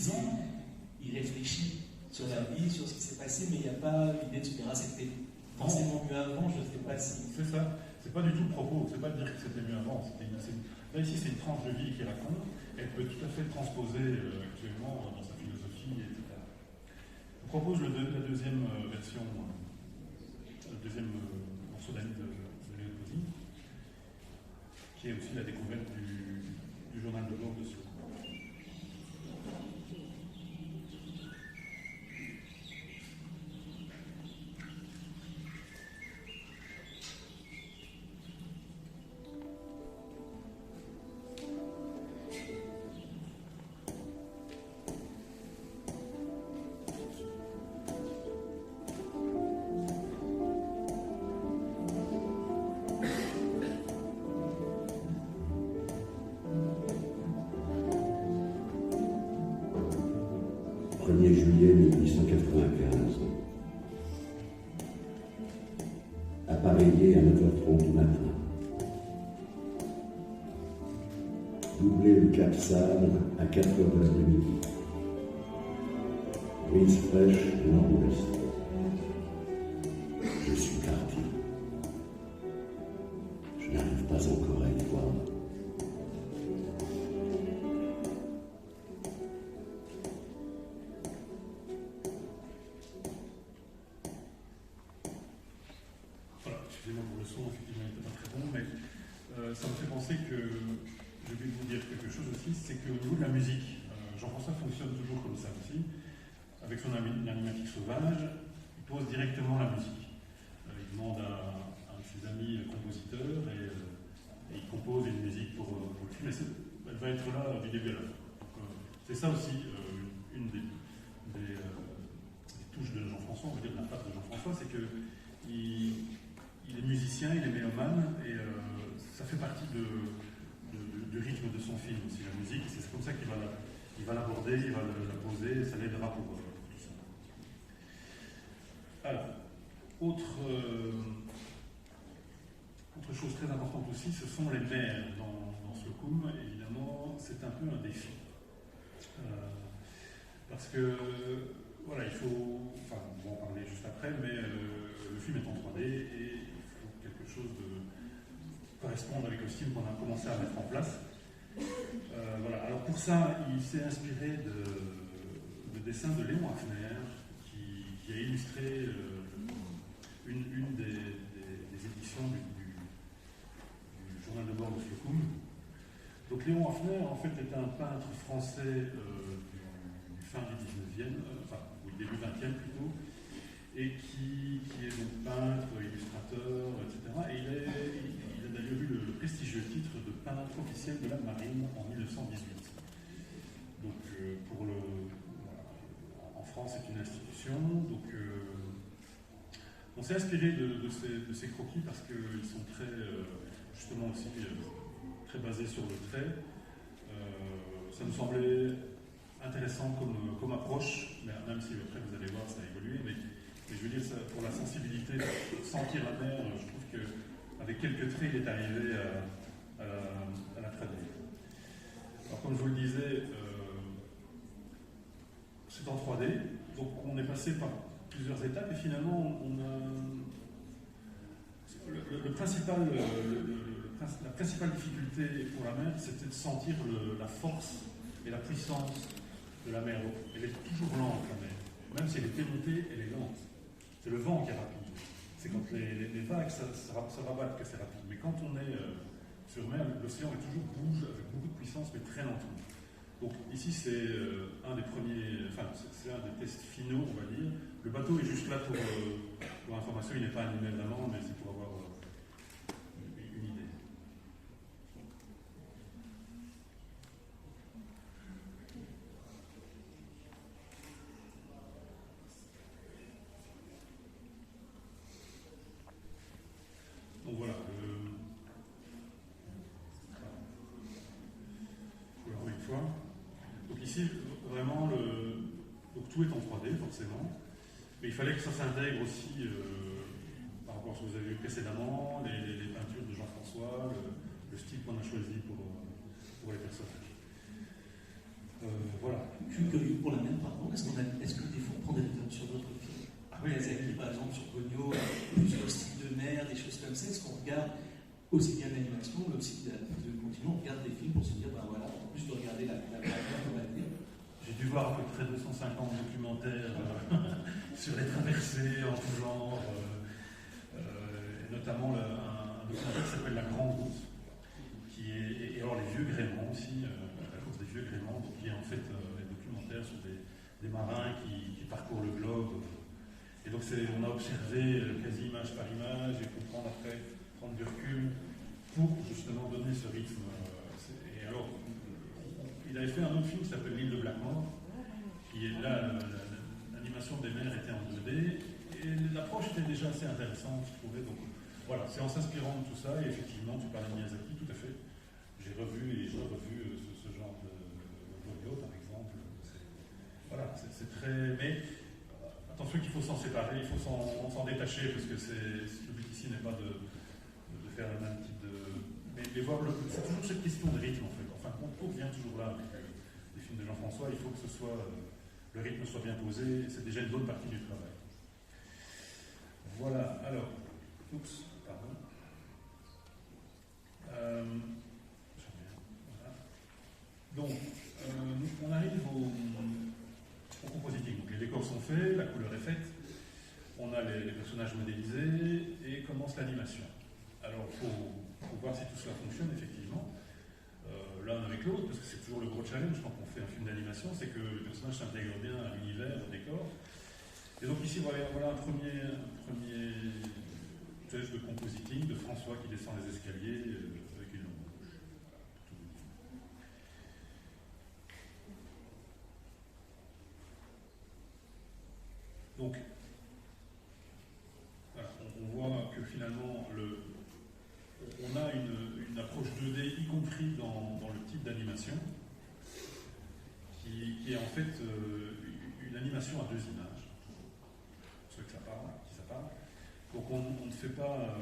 il réfléchit sur la vie, sur ce qui s'est passé, mais il n'y a pas l'idée de se dire, c'était forcément mieux avant, je ne sais pas si. C'est ça, c'est pas du tout le propos, c'est pas de dire que c'était mieux avant. Là, ici, c'est une tranche de vie qui raconte, elle peut tout à fait transposer actuellement dans sa philosophie, etc. Je vous propose la deuxième version. Le deuxième morceau d'année de Léo Posy, qui est aussi la découverte du journal de bord de Slocum. Juillet 1895. Appareillé à 9h30 du matin. doubler le Cap Sabre à 4 heures de l'après-midi. Brise fraîche de nord-ouest. Je suis parti. Je n'arrive pas encore à y voir. Voilà, excusez-moi pour le son, effectivement, il n'était pas très bon, mais ça me fait penser que je vais vous dire quelque chose aussi, c'est qu'au niveau de la musique, Jean-François fonctionne toujours comme ça aussi. Avec son animatique sauvage, il pose directement la musique. Il demande à un de ses amis compositeurs et il compose une musique pour le film. Et elle va être là du début à la fin. C'est ça aussi une des touches de Jean-François, on va dire de la part de Jean-François, c'est qu'il est musicien, il est mélomane et ça fait partie du rythme de son film aussi, la musique. C'est comme ça qu'il va l'aborder, il va la poser, et ça l'aidera pour tout ça. Alors, autre chose très importante aussi, ce sont les maires dans Slocum. Évidemment, c'est un peu un défi. Parce que, voilà, il faut... Enfin, on va en parler juste après, mais le film est en 3D et il faut quelque chose de correspondre avec le style qu'on a commencé à mettre en place. Voilà. Alors pour ça, il s'est inspiré de dessins de Léon Hafner, qui a illustré une des éditions du journal de bord de Slocum. Donc Léon Hafner, en fait, est un peintre français du fin du 19e, début 20e plutôt, et qui est donc peintre, illustrateur, etc. Et il a d'ailleurs eu le prestigieux titre de peintre officiel de la marine en 1918. Donc, en France, c'est une institution. Donc, on s'est inspiré de ces croquis parce qu'ils sont très, justement aussi, très basés sur le trait. Ça nous semblait intéressant comme approche, même si après vous allez voir, ça a évolué. Mais je veux dire, ça, pour la sensibilité, sentir la mer, je trouve qu'avec quelques traits, il est arrivé à la traduire. Alors, comme je vous le disais, c'est en 3D, donc on est passé par plusieurs étapes et finalement, on a la principale difficulté pour la mer, c'était de sentir la force et la puissance de la mer. Elle est toujours lente, la mer. Même si elle est démontée, elle est lente. C'est le vent qui est rapide. C'est quand les vagues ça rabattent que c'est rapide. Mais quand on est sur mer, l'océan est toujours bouge avec beaucoup de puissance, mais très lentement. Donc ici, c'est un des premiers, c'est un des tests finaux, on va dire. Le bateau est juste là pour information, il n'est pas animé vraiment, mais c'est pour avoir une idée. Donc voilà, encore une fois. Donc ici, vraiment, donc tout est en 3D, forcément. Mais il fallait que ça s'intègre aussi par rapport à ce que vous avez vu précédemment, les peintures de Jean-François, le style qu'on a choisi pour les personnages. Voilà. Je suis curieux pour la même, pardon. Est-ce que des fois on prend des notes sur d'autres films? Oui, par exemple sur Cogno, plus le style de mer, des choses comme ça. Est-ce qu'on regarde aussi bien l'animation, mais aussi de continuer, on regarde des films pour se dire, ben voilà, en plus de regarder la mer, on va dire. J'ai dû voir à peu près 250 documentaires sur les traversées en tout genre, et notamment un documentaire qui s'appelle La Grande Route, et alors les vieux gréments aussi, la course des vieux gréments, donc qui est en fait des documentaires sur des marins qui parcourent le globe. Et donc on a observé quasi image par image et comprendre après, prendre du recul pour justement donner ce rythme. Et alors, il avait fait un autre film qui s'appelle L'île de Blackmore, qui est là, l'animation des mers était en 2D, et l'approche était déjà assez intéressante, je trouvais. Donc voilà, c'est en s'inspirant de tout ça, et effectivement, tu parlais de Miyazaki, tout à fait. J'ai revu ce genre de Tokyo, par exemple. Voilà, c'est très. Mais attention qu'il faut s'en séparer, il faut s'en détacher, parce que le but ici n'est pas de faire le même type de. Mais voir c'est toujours cette question de rythme, en fait. fin de compte, tout vient toujours là avec les films de Jean-François. Il faut que ce soit, le rythme soit bien posé, c'est déjà une bonne partie du travail. Voilà, alors, oups, pardon. Voilà. Donc, on arrive au compositing. Donc, les décors sont faits, la couleur est faite, on a les personnages modélisés et commence l'animation. Alors, il faut voir si tout cela fonctionne, effectivement, l'un avec l'autre, parce que c'est toujours le gros challenge quand on fait un film d'animation, c'est que le personnage s'intègre bien à l'univers, au décor. Et donc ici, voilà un premier test de compositing de François qui descend les escaliers avec une lampe rouge. Donc, voilà, on voit que finalement, on a une approche 2D, y compris dans le type d'animation, qui est en fait une animation à deux images. Pour ceux qui ça parle. Donc on ne fait pas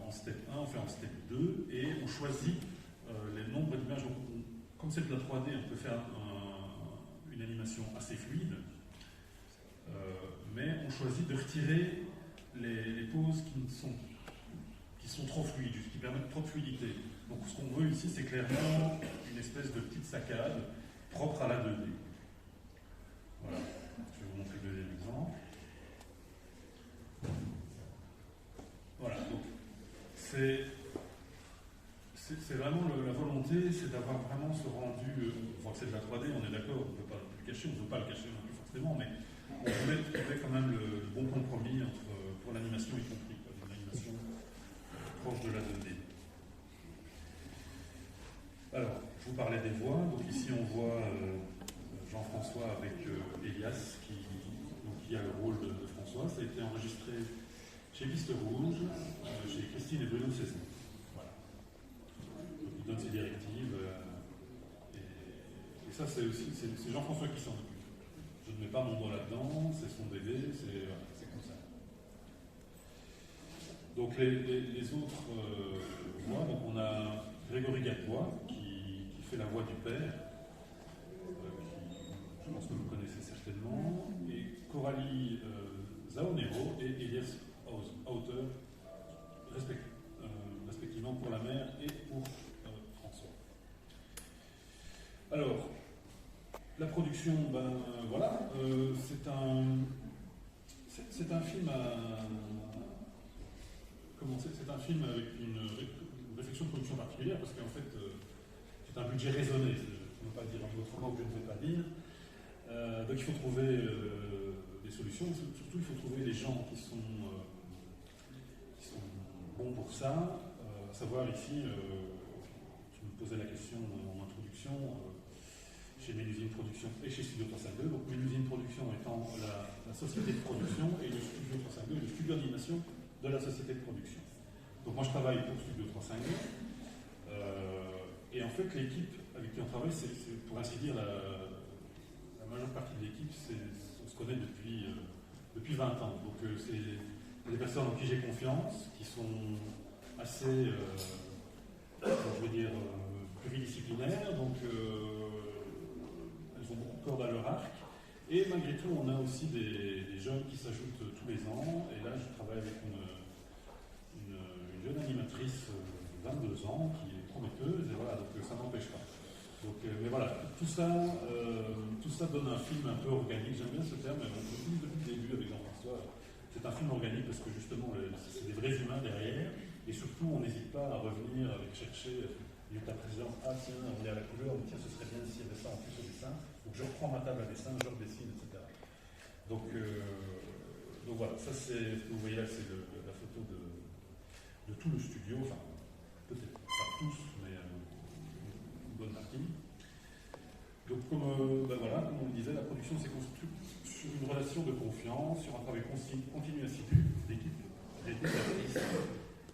en step 1, on fait en step 2, et on choisit les nombres d'images. Comme c'est de la 3D, on peut faire une animation assez fluide, mais on choisit de retirer les poses qui sont trop fluides, qui permettent trop de fluidité. Donc ce qu'on veut ici, c'est clairement une espèce de petite saccade propre à la 2D. Voilà, je vais vous montrer le deuxième exemple. Voilà, donc c'est vraiment la volonté, c'est d'avoir vraiment ce rendu. On voit que c'est de la 3D, on est d'accord, on ne peut pas le cacher, on ne veut pas le cacher non plus forcément, mais on voulait trouver quand même le bon compromis pour l'animation y compris, une animation proche de la 2D. Alors, je vous parlais des voix, donc ici on voit Jean-François avec Elias qui a le rôle de François. Ça a été enregistré chez Piste Rouge, chez Christine et Bruno Cesson. Voilà. Donc, il donne ses directives. Et ça, c'est Jean-François qui s'en occupe. Je ne mets pas mon doigt là-dedans, c'est son bébé, c'est comme ça. Donc les autres voix, donc on a Grégory Gatois qui fait la voix du père, je pense que vous connaissez certainement, et Coralie Zaonero et Elias Hauter, respectivement pour la mère et pour François. Alors, la production, voilà, c'est un film c'est un film avec une réflexion de production particulière, parce qu'en fait, c'est un budget raisonné, je ne peux pas dire autrement que je ne vais pas dire. Donc il faut trouver des solutions, surtout il faut trouver des gens qui sont bons pour ça, à savoir ici, je me posais la question en introduction, chez Mélusine Production et chez Studio 352, donc Mélusine Production étant la société de production et le Studio 352 le studio d'animation de la société de production. Donc moi je travaille pour Studio 352 et en fait l'équipe avec qui on travaille, c'est pour ainsi dire la majeure partie de l'équipe, on se connaît depuis 20 ans. Donc c'est des personnes en qui j'ai confiance, qui sont assez, pluridisciplinaires, donc elles ont beaucoup de cordes à leur arc. Et malgré tout, on a aussi des jeunes qui s'ajoutent tous les ans. Et là, je travaille avec une jeune animatrice de 22 ans qui est prometteuse. Et voilà, donc ça n'empêche pas. Donc, mais voilà, tout ça donne un film un peu organique. J'aime bien ce terme, mais depuis le début avec Jean-François, c'est un film organique parce que justement, c'est des vrais humains derrière. Et surtout, on n'hésite pas à revenir avec chercher la présidence. Ah tiens, on est à la couleur, tiens, ce serait bien s'il y avait ça en plus au dessin. Donc je reprends ma table à dessin, je redessine, etc. Donc voilà, ça c'est, vous voyez là, c'est la photo de tout le studio, enfin peut-être pas tous, mais une bonne partie. Donc comme on le disait, la production s'est construite sur une relation de confiance, sur un travail continu assidu d'équipe d'artistes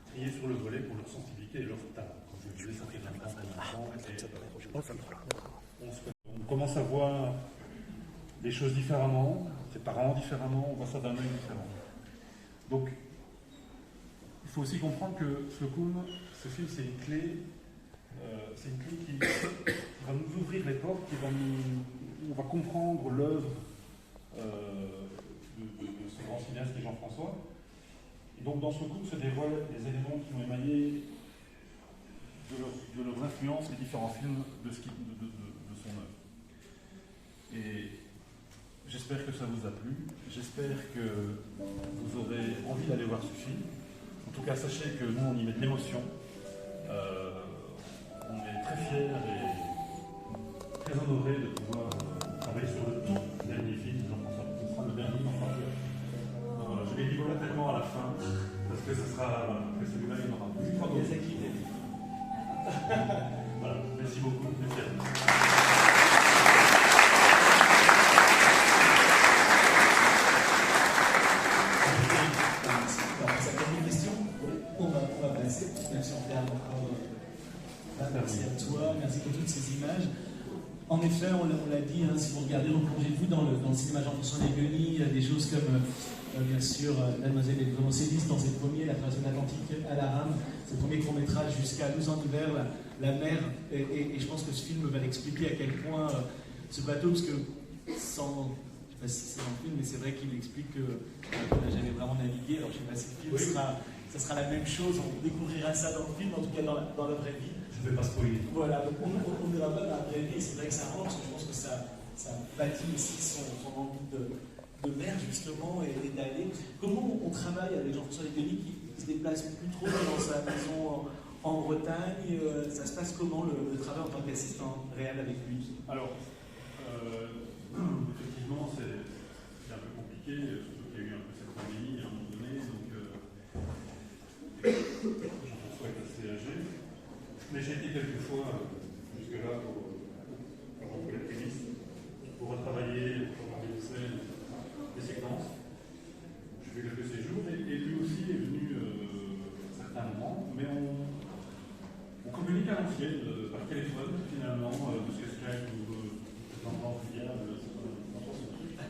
triés sur le volet pour leur sensibilité et leur talent. Comme je le disais, ça fait 20 ans qu'on on commence à voir les choses différemment, ses parents différemment, on voit ça d'un œil différent. Donc, il faut aussi comprendre que Slocum, ce film, c'est une clé qui ouvrir les portes, on va comprendre l'œuvre de ce grand cinéaste qui est Jean-François. Et donc dans ce cours se dévoilent les éléments qui ont émaillé de leurs influences, les différents films de son œuvre. Et j'espère que ça vous a plu, j'espère que vous aurez envie d'aller voir ce film. En tout cas, sachez que nous, on y met de l'émotion. On est très fiers et très honorés de pouvoir travailler sur le tout dernier film de Jean-François. Ce sera le dernier enfant. Voilà, je l'ai dit volontairement à la fin, parce que ce sera que celui-là, il y en aura plus. Voilà, merci beaucoup. Merci à tous. Merci à toi, merci pour toutes ces images. En effet, on l'a dit, hein, si vous regardez, replongez-vous dans le cinéma Jean-François Negueny, il y a des choses comme, bien sûr, Mademoiselle et les Violoncellistes dans ses premiers, La traversée atlantique à la rame, ses premiers courts-métrages jusqu'à 12 ans d'hiver, la mer, et je pense que ce film va l'expliquer à quel point ce bateau, parce que sans... Je ne sais pas si c'est dans le film, mais c'est vrai qu'il explique qu'on n'a jamais vraiment navigué. Alors je ne sais pas si le film ça sera la même chose, on découvrira ça dans le film, en tout cas dans la vraie vie. Je ne vais pas spoiler. Voilà, donc on ne verra pas dans la vraie vie, c'est vrai que ça rentre, parce que je pense que ça bâtit aussi son envie de mer justement et d'aller. Comment on travaille avec Jean-François Negueny qui se déplace plus trop dans sa maison en Bretagne? Ça se passe comment le travail en tant qu'assistant réel avec lui? Alors, effectivement, c'est un peu compliqué, surtout qu'il y a eu un peu cette pandémie à un moment donné, donc Jean-François est assez âgé. Mais j'ai été quelques fois jusque-là pour la prémisse, pour retravailler, pour regarder les scènes, les séquences. Je fais quelques séjours et lui aussi est venu à certains moments, mais on communique à l'ancienne, par téléphone finalement, de ce Skype ou l'entente fiable, c'est pas son truc.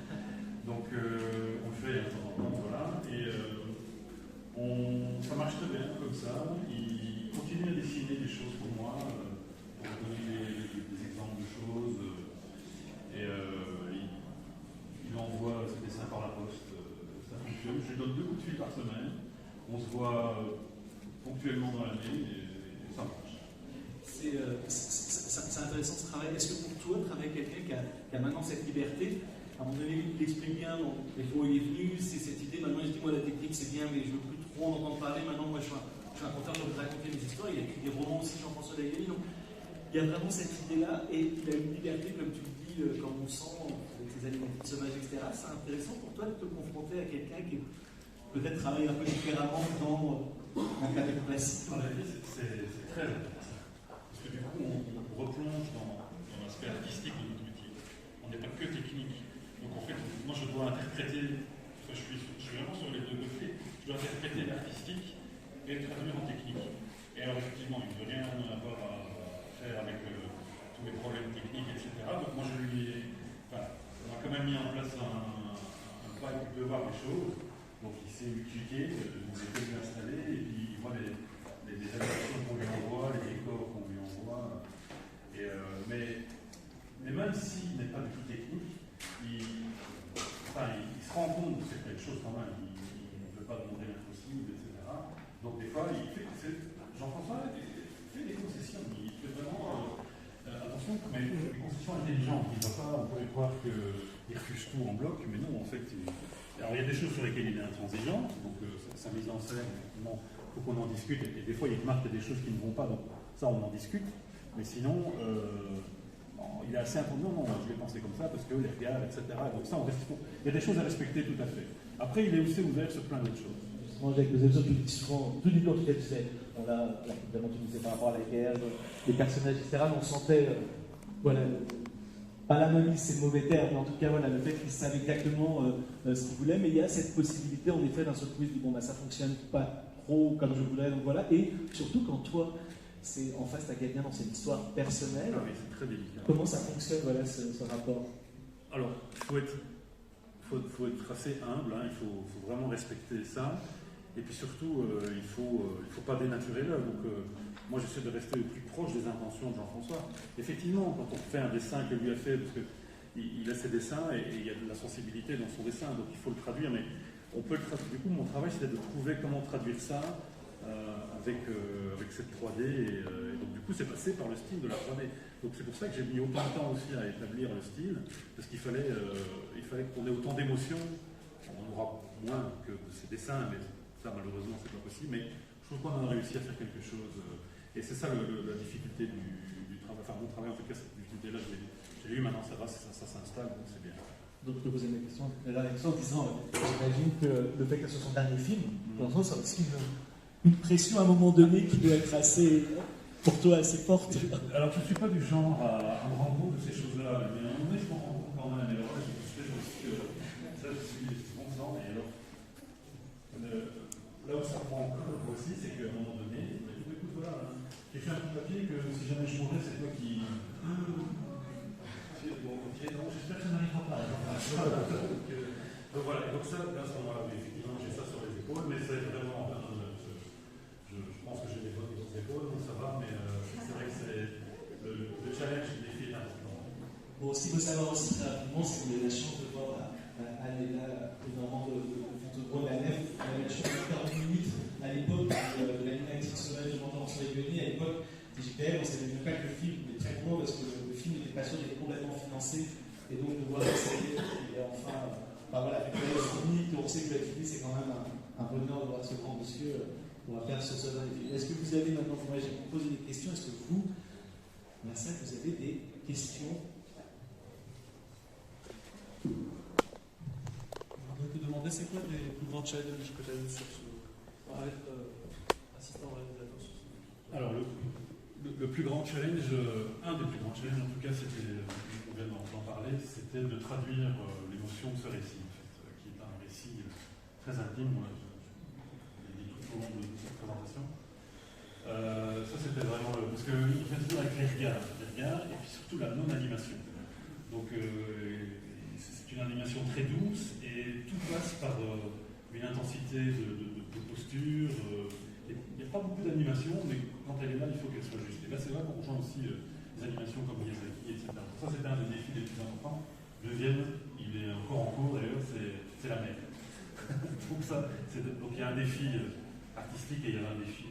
Donc on le fait de temps en temps, voilà, et ça marche très bien comme ça. Il continue à dessiner des choses pour moi, pour donner des exemples de choses, et il envoie ses dessins par la poste, ça fonctionne. Je lui donne 2 coups de fil par semaine, on se voit ponctuellement dans l'année, et ça marche. C'est intéressant ce travail. Est-ce que pour toi, travailler avec quelqu'un qui a maintenant cette liberté, à un moment donné, il explique bien, il est venu, c'est cette idée, maintenant il se dit, moi la technique c'est bien, mais je ne veux plus trop en entendre parler, maintenant moi je suis un conteur, je veux raconter mes histoires, il a écrit des romans aussi, Jean-François Negueny, donc il y a vraiment cette idée-là, et il a une liberté, comme tu le dis, comme on sent, avec ses animaux sauvages, etc. C'est intéressant pour toi de te confronter à quelqu'un qui peut-être travaille un peu différemment dans un cadre classique. Dans la vie, c'est très intéressant. Parce que du coup, on replonge dans l'aspect artistique de notre métier. On n'est pas que technique. Donc en fait, moi je dois interpréter, je suis vraiment sur les 2 côtés, je dois interpréter l'artistique et le traduire en technique. Et alors effectivement, il ne veut rien avoir à faire avec tous les problèmes techniques, etc. Donc moi on a quand même mis en place un pas qui peut voir les choses. Donc il s'est cliqué, on s'est bien installé, et puis il voit les animations qu'on lui envoie, les décors qu'on lui envoie. Mais même s'il n'est pas du tout technique, il se rend compte de certaines choses quand même. Il ne peut pas demander l'impossible, etc. Donc des fois, Jean-François fait des concessions. Il fait vraiment attention, mais des concessions intelligentes. On pourrait croire qu'il refuse tout en bloc, mais non, en fait. Alors il y a des choses sur lesquelles il est intransigeant, donc sa mise en scène, effectivement, il faut qu'on en discute, et des fois il marque des choses qui ne vont pas, donc ça on en discute, mais sinon il est assez intransigeant, non, je l'ai pensé comme ça, parce que les regards, etc. Donc ça, il y a des choses à respecter tout à fait. Après, il est aussi ouvert sur plein d'autres choses. Justement, avec les épisodes, tout du long, tu sais, on a, évidemment, tu disais par rapport à la guerre, les personnages, etc., on sentait, voilà, pas la malice, c'est le mauvais terme, mais en tout cas, voilà, le fait qu'il savait exactement ce qu'il voulait, mais il y a cette possibilité, en effet, d'un seul coup, il se dit, bon, bah, ça fonctionne pas trop comme je voulais, donc voilà, et surtout quand toi, c'est en face, tu as quelqu'un dans cette histoire personnelle. Ah oui, c'est très délicat. Comment ça fonctionne, voilà, ce rapport? Alors, il faut être assez humble, hein, il faut vraiment respecter ça. Et puis surtout, il faut pas dénaturer l'œuvre. Donc, moi j'essaie de rester le plus proche des intentions de Jean-François. Effectivement, quand on fait un dessin que lui a fait, parce qu'il a ses dessins et il y a de la sensibilité dans son dessin, donc il faut le traduire, mais on peut le traduire. Du coup, mon travail, c'était de trouver comment traduire ça avec cette 3D, et donc du coup, c'est passé par le style de la 3D. Donc c'est pour ça que j'ai mis autant de temps aussi à établir le style, parce qu'il fallait qu'on ait autant d'émotions. On aura moins que de ces dessins, mais ça, malheureusement, c'est pas possible. Mais je trouve qu'on a réussi à faire quelque chose. Et c'est ça la difficulté du travail. Enfin, mon travail, en tout cas, cette difficulté-là, j'ai eu, maintenant ça va, ça s'installe, donc c'est bien. Donc, je peux poser une question en disant, j'imagine que le fait que ce soit son dernier film, pour l'instant, ça a aussi une pression à un moment donné qui doit être assez, pour toi, assez forte. Alors, je ne suis pas du genre à me rendre compte de ces choses-là, mais à un moment donné, je m'en rends compte quand même. Et alors là, j'ai constaté aussi que ça, je suis constant. Et alors, là où ça prend encore aussi, c'est qu'à un moment donné, écoute, voilà, j'ai fait un petit papier que si jamais je mourrais, c'est toi qui. Bon, ok, non, j'espère que ça n'arrivera pas. Donc voilà, et donc ça, à ce moment-là, effectivement, j'ai ça sur les épaules, mais c'est vraiment. Je pense que j'ai des bonnes épaules, donc ça va, mais c'est vrai que c'est le challenge, le défi est important. Bon, ce qu'il faut savoir aussi très rapidement, c'est qu'on a eu la chance de voir Aléla, énormément de Fontevraud, la nef, on a eu la chance de faire 40 minutes à l'époque de l'animatique sauvage de Montant sur les Guenilles, à l'époque DJPL, on ne savait même pas que le film était très gros parce que le film n'était pas sûr d'être complètement financé, et donc de voir que ça y est, et enfin, voilà, on sait que l'activité c'est quand même un bonheur de voir ce grand monsieur. On va faire ce seul film. Est-ce que vous avez maintenant, moi j'ai posé des questions, est-ce que vous, Marcel, vous avez des questions? On peut demander c'est quoi les plus grands challenges que tu as eu sur ce. Pour être assistant réalisateur sur ce. Alors, le plus grand challenge, un des plus grands challenges en tout cas, c'était, on vient d'en parler, c'était de traduire l'émotion de ce récit, en fait, qui est un récit très intime. Moi, au long de cette présentation. Ça c'était vraiment parce qu'il fait toujours avec les regards et puis surtout la non-animation. Donc c'est une animation très douce et tout passe par une intensité de posture. Il n'y a pas beaucoup d'animation, mais quand elle est là, il faut qu'elle soit juste. Et là c'est vrai qu'on rejoint aussi des animations comme Miyazaki, etc. Ça c'était un des défis les plus importants. Le deuxième, il est encore en cours d'ailleurs, c'est la mer. Donc il y a un défi artistique et il y a un défi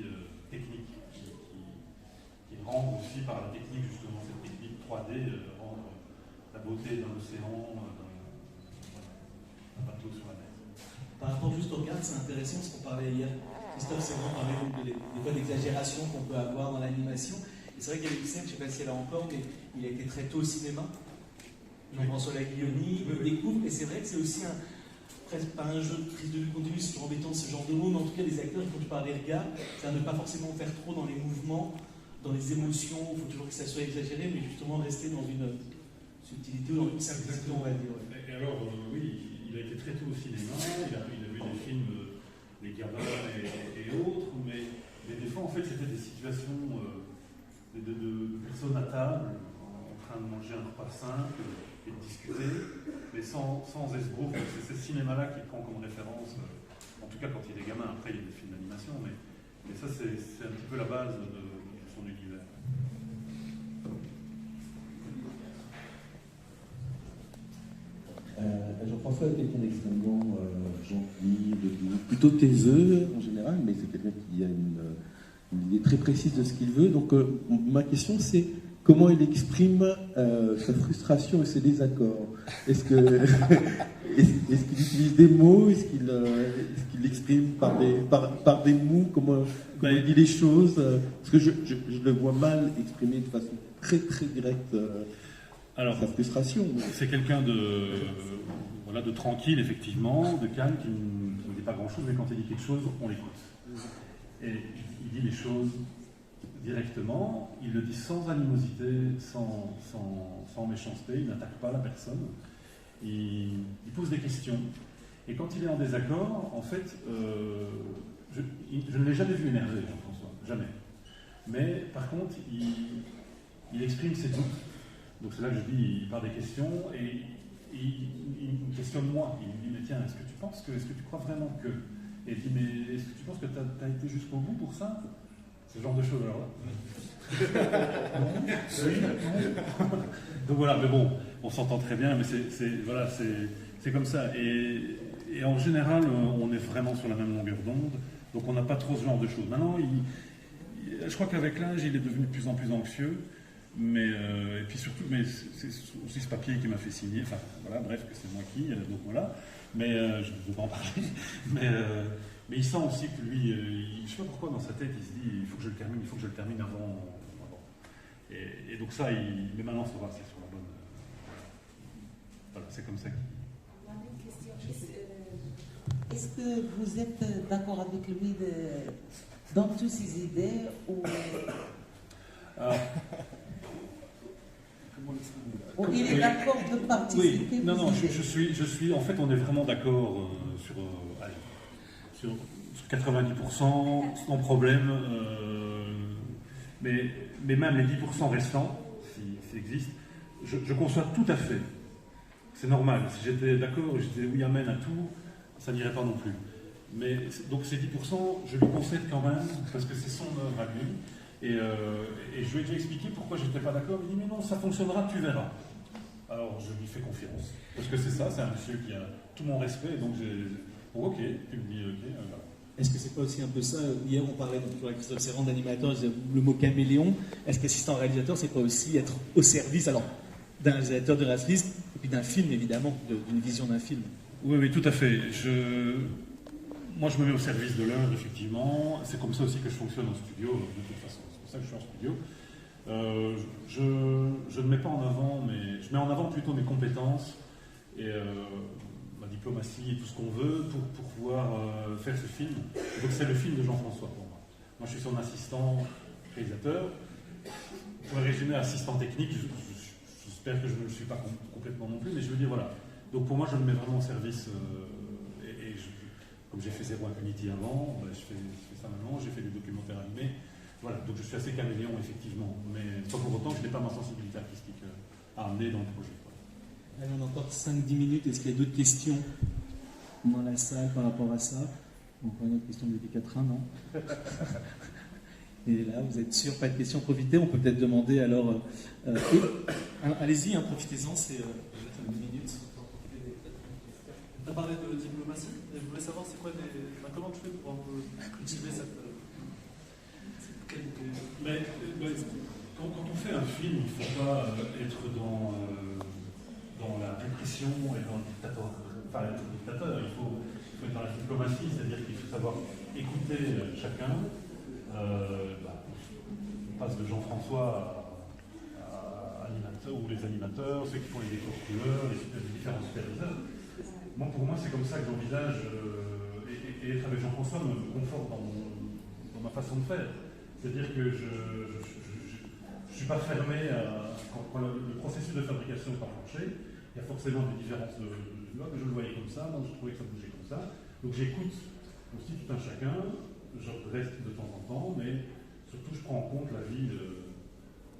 technique qui rend aussi par la technique, justement, cette technique 3D, rendre la beauté d'un océan, d'un bateau sur la mer. Par rapport juste au regard, c'est intéressant ce qu'on parlait hier. Christophe, c'est vraiment parlé des fois d'exagération qu'on peut avoir dans l'animation. Et c'est vrai qu'il y a une scène, je ne sais pas si elle a encore, mais il a été très tôt au cinéma. Jean-François Laguilloni, il le découvre, et c'est vrai que c'est aussi presque pas un jeu de prise de vue continue, c'est toujours embêtant ce genre de mots, mais en tout cas, les acteurs, quand tu parles des regards, c'est à ne pas forcément faire trop dans les mouvements, dans les émotions, il faut toujours que ça soit exagéré, mais justement rester dans une subtilité ou dans une simplicité, on va dire. Ouais. Et alors, oui, il a été très tôt au cinéma, il a vu des films, Les Gamins et autres, mais des fois, en fait, c'était des situations de personnes à table, en train de manger un repas simple, et de discuter, mais sans esbrouf. C'est ce cinéma-là qui prend comme référence, en tout cas quand il est gamin. Après il y a des films d'animation, mais ça c'est un petit peu la base de son univers. Jean-François est quelqu'un d'extrêmement gentil, plutôt taiseux en général, mais c'est quelqu'un qui a une idée très précise de ce qu'il veut. Donc ma question c'est comment il exprime sa frustration et ses désaccords. Est-ce qu'il utilise des mots? Est-ce qu'il exprime par des mots? Comment il dit les choses? Parce que je le vois mal exprimer de façon très très directe sa frustration. C'est quelqu'un de tranquille, effectivement, de calme, qui ne dit pas grand-chose, mais quand il dit quelque chose, on l'écoute. Et il dit les choses directement, il le dit sans animosité, sans méchanceté, il n'attaque pas la personne, il pose des questions. Et quand il est en désaccord, en fait, je ne l'ai jamais vu énervé, Jean-François, jamais. Mais par contre, il exprime ses doutes. Donc c'est là que je dis, il part des questions et il me questionne moi. Il me dit, mais tiens, est-ce que tu crois vraiment que... Et il dit, mais est-ce que tu penses que tu as été jusqu'au bout pour ça? Ce genre de choses, alors là. Donc voilà, mais bon, on s'entend très bien, mais c'est comme ça. Et en général, on est vraiment sur la même longueur d'onde, donc on n'a pas trop ce genre de choses. Maintenant, je crois qu'avec l'âge, il est devenu de plus en plus anxieux, et puis surtout, mais c'est aussi ce papier qui m'a fait signer, enfin voilà, bref, que c'est moi qui, donc voilà, mais je ne veux pas en parler, mais il sent aussi que lui, je ne sais pas pourquoi dans sa tête, il se dit, il faut que je le termine avant. Et donc ça, mais maintenant ça va, c'est sur la bonne. Voilà, c'est comme ça qu'il. Est-ce que vous êtes d'accord avec lui dans toutes ses idées ou il est d'accord de participer? Oui, non, je suis. En fait, on est vraiment d'accord sur 90%, sans problème. Mais même les 10% restants, s'ils existent, je conçois tout à fait. C'est normal. Si j'étais d'accord, j'étais oui, amen à tout, ça n'irait pas non plus. Mais donc ces 10%, je lui concède quand même, parce que c'est son œuvre à lui. Et je lui ai déjà expliqué pourquoi je n'étais pas d'accord. Il dit, mais non, ça fonctionnera, tu verras. Alors je lui fais confiance. Parce que c'est ça, c'est un monsieur qui a tout mon respect. Donc bon, ok, tu me dis ok, voilà. Est-ce que c'est pas aussi un peu ça? Hier, on parlait avec Christophe Serrand d'animateur, le mot caméléon. Est-ce qu'assistant réalisateur, c'est pas aussi être au service d'un réalisateur, de réalisatrice, et puis d'un film, évidemment, d'une vision d'un film? Oui, tout à fait. Moi, je me mets au service de l'œuvre, effectivement. C'est comme ça aussi que je fonctionne en studio, de toute façon. C'est pour ça que je suis en studio. Je ne mets pas en avant, mais je mets en avant plutôt mes compétences et ma diplomatie et tout ce qu'on veut pour pouvoir faire ce film. Donc c'est le film de Jean-François pour moi. Moi, je suis son assistant réalisateur. On pourrait résumer assistant technique. J'espère que je ne le suis pas complètement non plus, mais je veux dire, voilà. Donc pour moi, je me mets vraiment au service. Comme j'ai fait Zéro Impunity avant, je fais ça maintenant, j'ai fait des documentaires animés. Voilà, donc je suis assez caméléon, effectivement. Mais sans pour autant, je n'ai pas ma sensibilité artistique à amener dans le projet. Allez, on a encore 5-10 minutes. Est-ce qu'il y a d'autres questions dans la salle par rapport à ça? Encore une autre question de Catherine, non? Et là, vous êtes sûr, pas de questions, profitez. On peut peut-être demander alors. Allez-y, profitez-en, c'est une minute. Tu as parlé de diplomatie, et je voulais savoir comment tu fais pour cultiver cette. Mais quand on fait un film, il ne faut pas être dans la répression et dans le dictateur. Enfin, être dictateur, il faut être dans la diplomatie, c'est-à-dire qu'il faut savoir écouter chacun. On passe de Jean-François à animateur, ou les animateurs, ceux qui font les décors couleurs, les différents superviseurs. Pour moi, c'est comme ça que j'envisage, et être avec Jean-François me conforte dans ma façon de faire. C'est-à-dire que je ne suis pas fermé quand le processus de fabrication n'est pas planché. Il y a forcément des différences de loi, mais je le voyais comme ça, moi je trouvais que ça bougeait comme ça. Donc j'écoute aussi tout un chacun, je reste de temps en temps, mais surtout je prends en compte la vie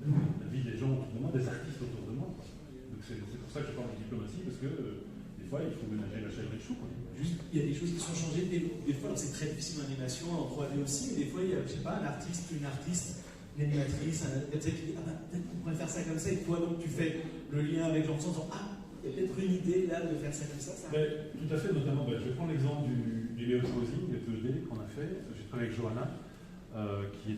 des gens autour de moi, des artistes autour de moi. Donc c'est pour ça que je parle de diplomatie, parce que des fois il faut ménager la chèvre et le chou. Juste, il y a des choses qui sont changées. Des fois, c'est très difficile en animation, en 3D aussi, mais des fois, il y a, je sais pas, un artiste, une animatrice, peut-être qui dit, peut-être qu'on pourrait faire ça comme ça, et toi, donc, tu fais le lien avec Jean-François, en disant, il y a peut-être une idée là de faire ça comme ça. Tout à fait, notamment, je vais prendre l'exemple du Léo Posing, le 2D qu'on a fait. J'ai travaillé avec Johanna, qui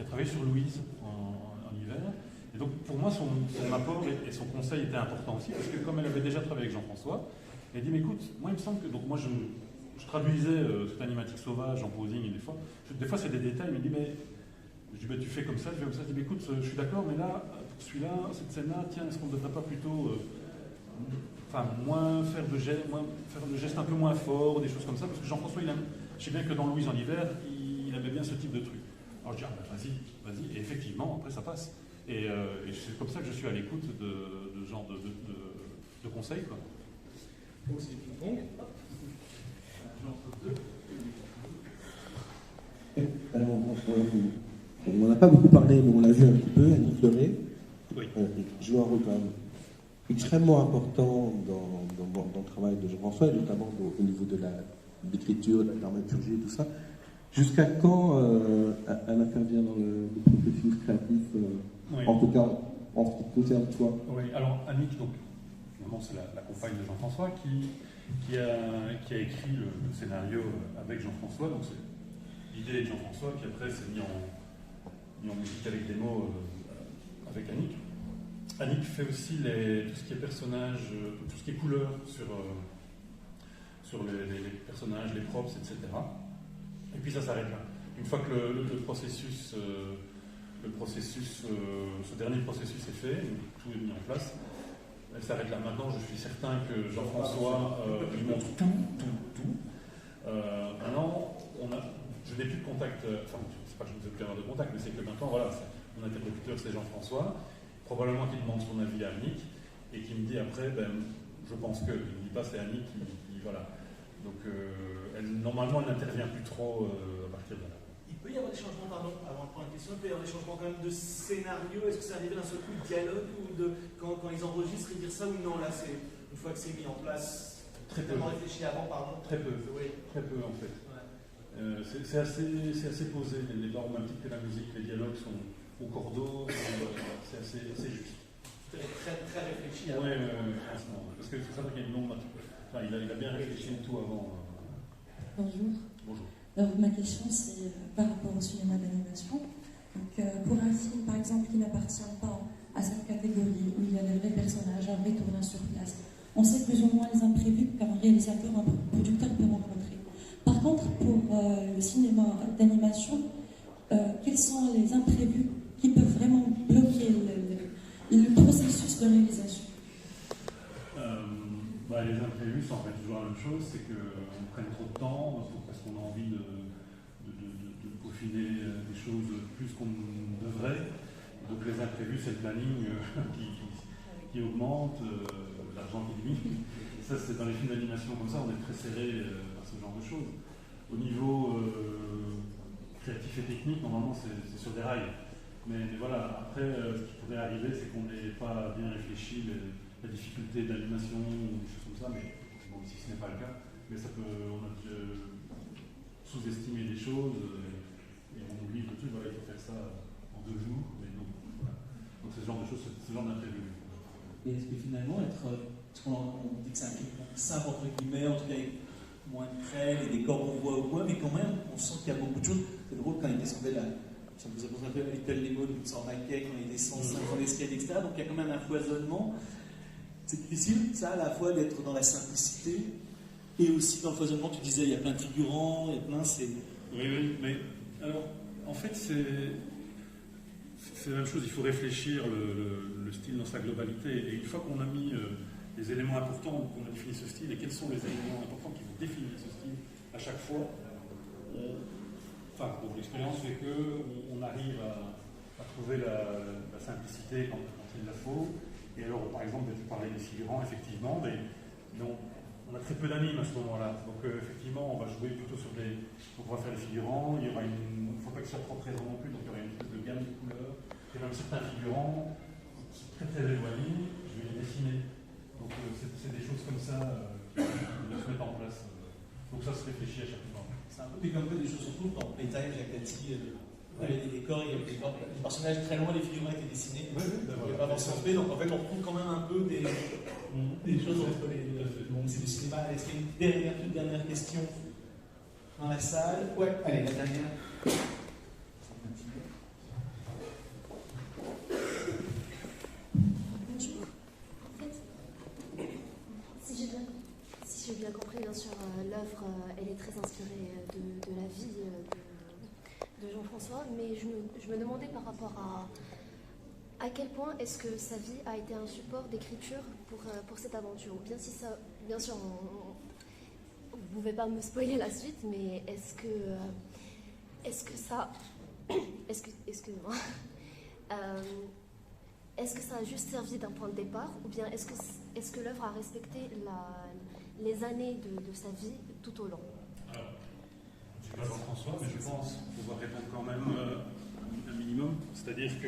a travaillé sur Louise en hiver. Et donc, pour moi, son apport et son conseil étaient importants aussi, parce que comme elle avait déjà travaillé avec Jean-François, elle dit, mais écoute, moi il me semble que, donc moi je traduisais cette animatique sauvage en posing, et des fois c'est des détails, il me dit, mais, je dis, tu fais comme ça, je fais comme ça, je dis, mais écoute, je suis d'accord, mais là, pour celui-là, cette scène-là, tiens, est-ce qu'on ne devrait pas plutôt, faire de gestes un peu moins forts, des choses comme ça, parce que Jean-François, je sais bien que dans Louise en hiver, il aimait bien ce type de truc. Alors je dis, vas-y, et effectivement, après ça passe. Et c'est comme ça que je suis à l'écoute de ce genre de conseils, quoi. Donc c'est du ping-pong. Alors, on n'en a pas beaucoup parlé, mais on l'a vu un petit peu, Annie Fleuret joue un rôle quand même extrêmement important dans le travail de Jean-François, et notamment au niveau de l'écriture, de la dramaturgie et tout ça. Jusqu'à quand elle intervient dans le processus créatif, Oui. en tout cas en ce qui te concerne toi? Oui, alors Annick, donc, finalement, c'est la compagne de Jean-François qui a écrit le scénario avec Jean-François. Donc c'est l'idée de Jean-François qui après s'est mis en musique avec des mots avec Annick. Annick fait aussi tout ce qui est personnage, tout ce qui est couleur sur les personnages, les props, etc. Et puis ça s'arrête là. Une fois que le processus, ce dernier processus est fait, tout est mis en place, elle s'arrête là. Maintenant, je suis certain que Jean-François lui montre tout. Maintenant, je n'ai plus de contact, enfin, c'est pas que je ne veux plus avoir de contact, mais c'est que maintenant, voilà, mon interlocuteur, c'est Jean-François, probablement qu'il demande son avis à Annick, et qui me dit après, je pense que, il ne dit pas c'est Annick qui voilà. Donc, normalement, elle n'intervient plus trop à partir de là. Il peut y avoir des changements, pardon, avant de prendre une question, il peut y avoir des changements quand même de scénario. Est-ce que c'est arrivé d'un seul coup de dialogue ou quand ils enregistrent, ils disent ça ou non? Là, c'est une fois que c'est mis en place, très peu réfléchi avant, pardon. Très peu, oui. Très peu en fait. Ouais. C'est assez posé. Les barres au même titre que la musique, les dialogues sont au cordeau, c'est assez juste. Très réfléchi avant. Oui, franchement. Parce que c'est ça qu'il y a une longue. Enfin, il a bien réfléchi tout avant. Bonjour. Bonjour. Alors, ma question, c'est par rapport au cinéma d'animation. Donc, pour un film, par exemple, qui n'appartient pas à cette catégorie, où il y a des vrais personnages, un vrai tournage sur place, on sait plus ou moins les imprévus qu'un réalisateur, un producteur peut rencontrer. Par contre, pour le cinéma d'animation, quels sont les imprévus qui peuvent vraiment bloquer le processus de réalisation? Les imprévus, c'est en fait toujours la même chose, c'est qu'on prenne trop de temps, parce qu'on a envie de peaufiner des choses plus qu'on devrait. Donc les imprévus, c'est le planning qui augmente, l'argent qui diminue. Ça, c'est dans les films d'animation comme ça, on est très serré par ce genre de choses. Au niveau créatif et technique, normalement, c'est sur des rails. Mais voilà, après, ce qui pourrait arriver, c'est qu'on n'ait pas bien réfléchi la difficulté d'animation ou des choses comme ça, mais bon, ici ce n'est pas le cas. Mais ça peut, on a sous-estimé des choses et on oublie le truc, voilà, il faut faire ça en 2 jours, mais non. Voilà. Donc c'est ce genre de choses, ce genre d'imprévu. Et est-ce que finalement, parce qu'on dit que c'est un film simple entre guillemets, en tout cas avec moins de traits, les décors on voit ou quoi, mais quand même, on sent qu'il y a beaucoup de choses. C'est drôle quand il descendait là. Ça vous a posé un peu à Little Lemo, sans maquette, quand il descend 5 escaliers, etc. Donc il y a quand même un foisonnement. C'est difficile, ça, à la fois d'être dans la simplicité et aussi dans le foisonnement. Tu disais, il y a plein de figurants, il y a plein, c'est. Oui, mais alors, en fait, c'est la même chose. Il faut réfléchir le style dans sa globalité. Et une fois qu'on a mis les éléments importants, qu'on a défini ce style, et quels sont les éléments importants qui vont définir ce style, à chaque fois, donc l'expérience fait qu'on arrive à trouver la simplicité quand il la faut. Et alors, par exemple, tu parlais des figurants, effectivement, mais non, on a très peu d'animes à ce moment-là. Donc, effectivement, on va jouer plutôt sur des. Donc, on va faire les figurants, il y aura il ne faut pas que ce soit trop présent non plus, donc il y aura une espèce de gamme de couleurs. Il y a même certains figurants qui sont très éloignés, je vais les dessiner. Donc, c'est des choses comme ça qui doivent se mettre en place. Donc, ça se réfléchit à chaque fois. C'est un peu comme des choses surtout dans Playtime, Jacques Tati. Il y avait des décors, il y avait des personnages très loin, les figurants étaient dessinés. Il n'y avait pas forcément fait, donc en fait on retrouve quand même un peu des choses entre les mondes du cinéma. Est-ce qu'il y a une dernière question dans la salle? Ouais, allez, la dernière. Bonjour. En fait, si j'ai bien compris, bien sûr, l'œuvre, elle est très inspirée de la vie de Jean-François, mais je me demandais par rapport à quel point est-ce que sa vie a été un support d'écriture pour cette aventure. Ou bien si ça, bien sûr, vous ne pouvez pas me spoiler la suite, mais est-ce que ça, excusez-moi, est-ce que ça a juste servi d'un point de départ, ou bien est-ce que l'œuvre a respecté les années de sa vie tout au long? Je ne suis pas Jean-François, mais je pense pouvoir répondre quand même un minimum. C'est-à-dire que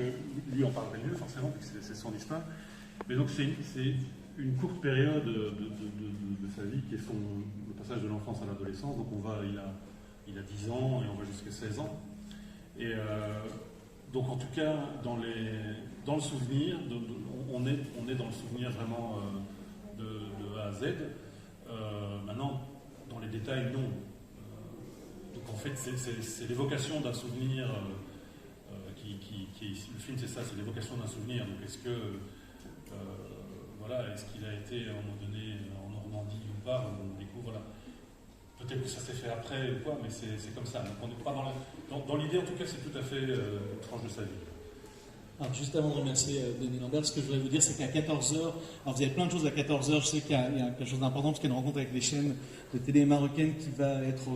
lui en parlerait mieux, forcément, puisque c'est son histoire. Mais donc c'est une courte période de sa vie qui est le passage de l'enfance à l'adolescence. Donc il a il a 10 ans et on va jusqu'à 16 ans. Et donc en tout cas, dans le souvenir, on est dans le souvenir vraiment de A à Z. Maintenant, dans les détails, non. Donc en fait, c'est l'évocation d'un souvenir le film, c'est ça, c'est l'évocation d'un souvenir. Donc est-ce que est-ce qu'il a été à un moment donné en Normandie ou pas, on découvre, voilà. Peut-être que ça s'est fait après ou quoi, mais c'est comme ça. Donc on n'est pas dans l'idée, en tout cas, c'est tout à fait une tranche de sa vie. Alors juste avant de remercier Denis Lambert, ce que je voulais vous dire, c'est qu'à 14h, alors vous avez plein de choses à 14h, je sais qu'il y a quelque chose d'important, parce qu'il y a une rencontre avec les chaînes de télé marocaines qui va être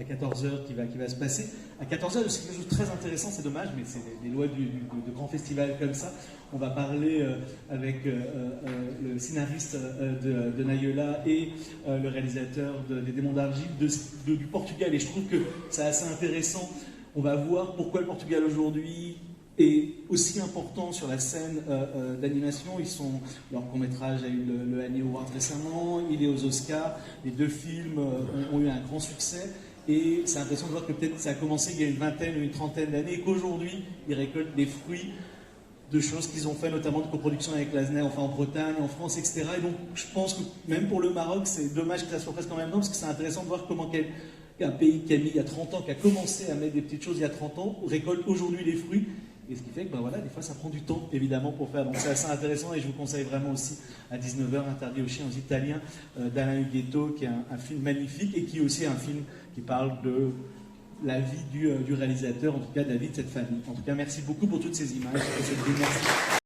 à 14h, qui va se passer. À 14h, c'est quelque chose de très intéressant, c'est dommage, mais c'est des lois de grands festivals comme ça. On va parler avec le scénariste de Nayola et le réalisateur des Démons d'Argile du Portugal, et je trouve que c'est assez intéressant. On va voir pourquoi le Portugal aujourd'hui est aussi important sur la scène d'animation. Leur court-métrage a eu le Annie Award récemment, il est aux Oscars, les 2 films ont eu un grand succès, et c'est intéressant de voir que peut-être ça a commencé il y a une vingtaine ou une trentaine d'années, et qu'aujourd'hui, ils récoltent des fruits de choses qu'ils ont fait, notamment de coproduction avec l'ASNER, enfin en Bretagne, en France, etc. Et donc, je pense que même pour le Maroc, c'est dommage que ça soit presque en même temps, parce que c'est intéressant de voir comment un pays qui a mis il y a 30 ans, qui a commencé à mettre des petites choses il y a 30 ans, récolte aujourd'hui les fruits. Et ce qui fait que des fois ça prend du temps évidemment pour faire. Donc c'est assez intéressant, et je vous conseille vraiment aussi à 19h Interdit aux chiens aux Italiens d'Alain Huguetto, qui est un film magnifique et qui est aussi un film qui parle de la vie du réalisateur, en tout cas de la vie de cette famille. En tout cas, merci beaucoup pour toutes ces images. Merci.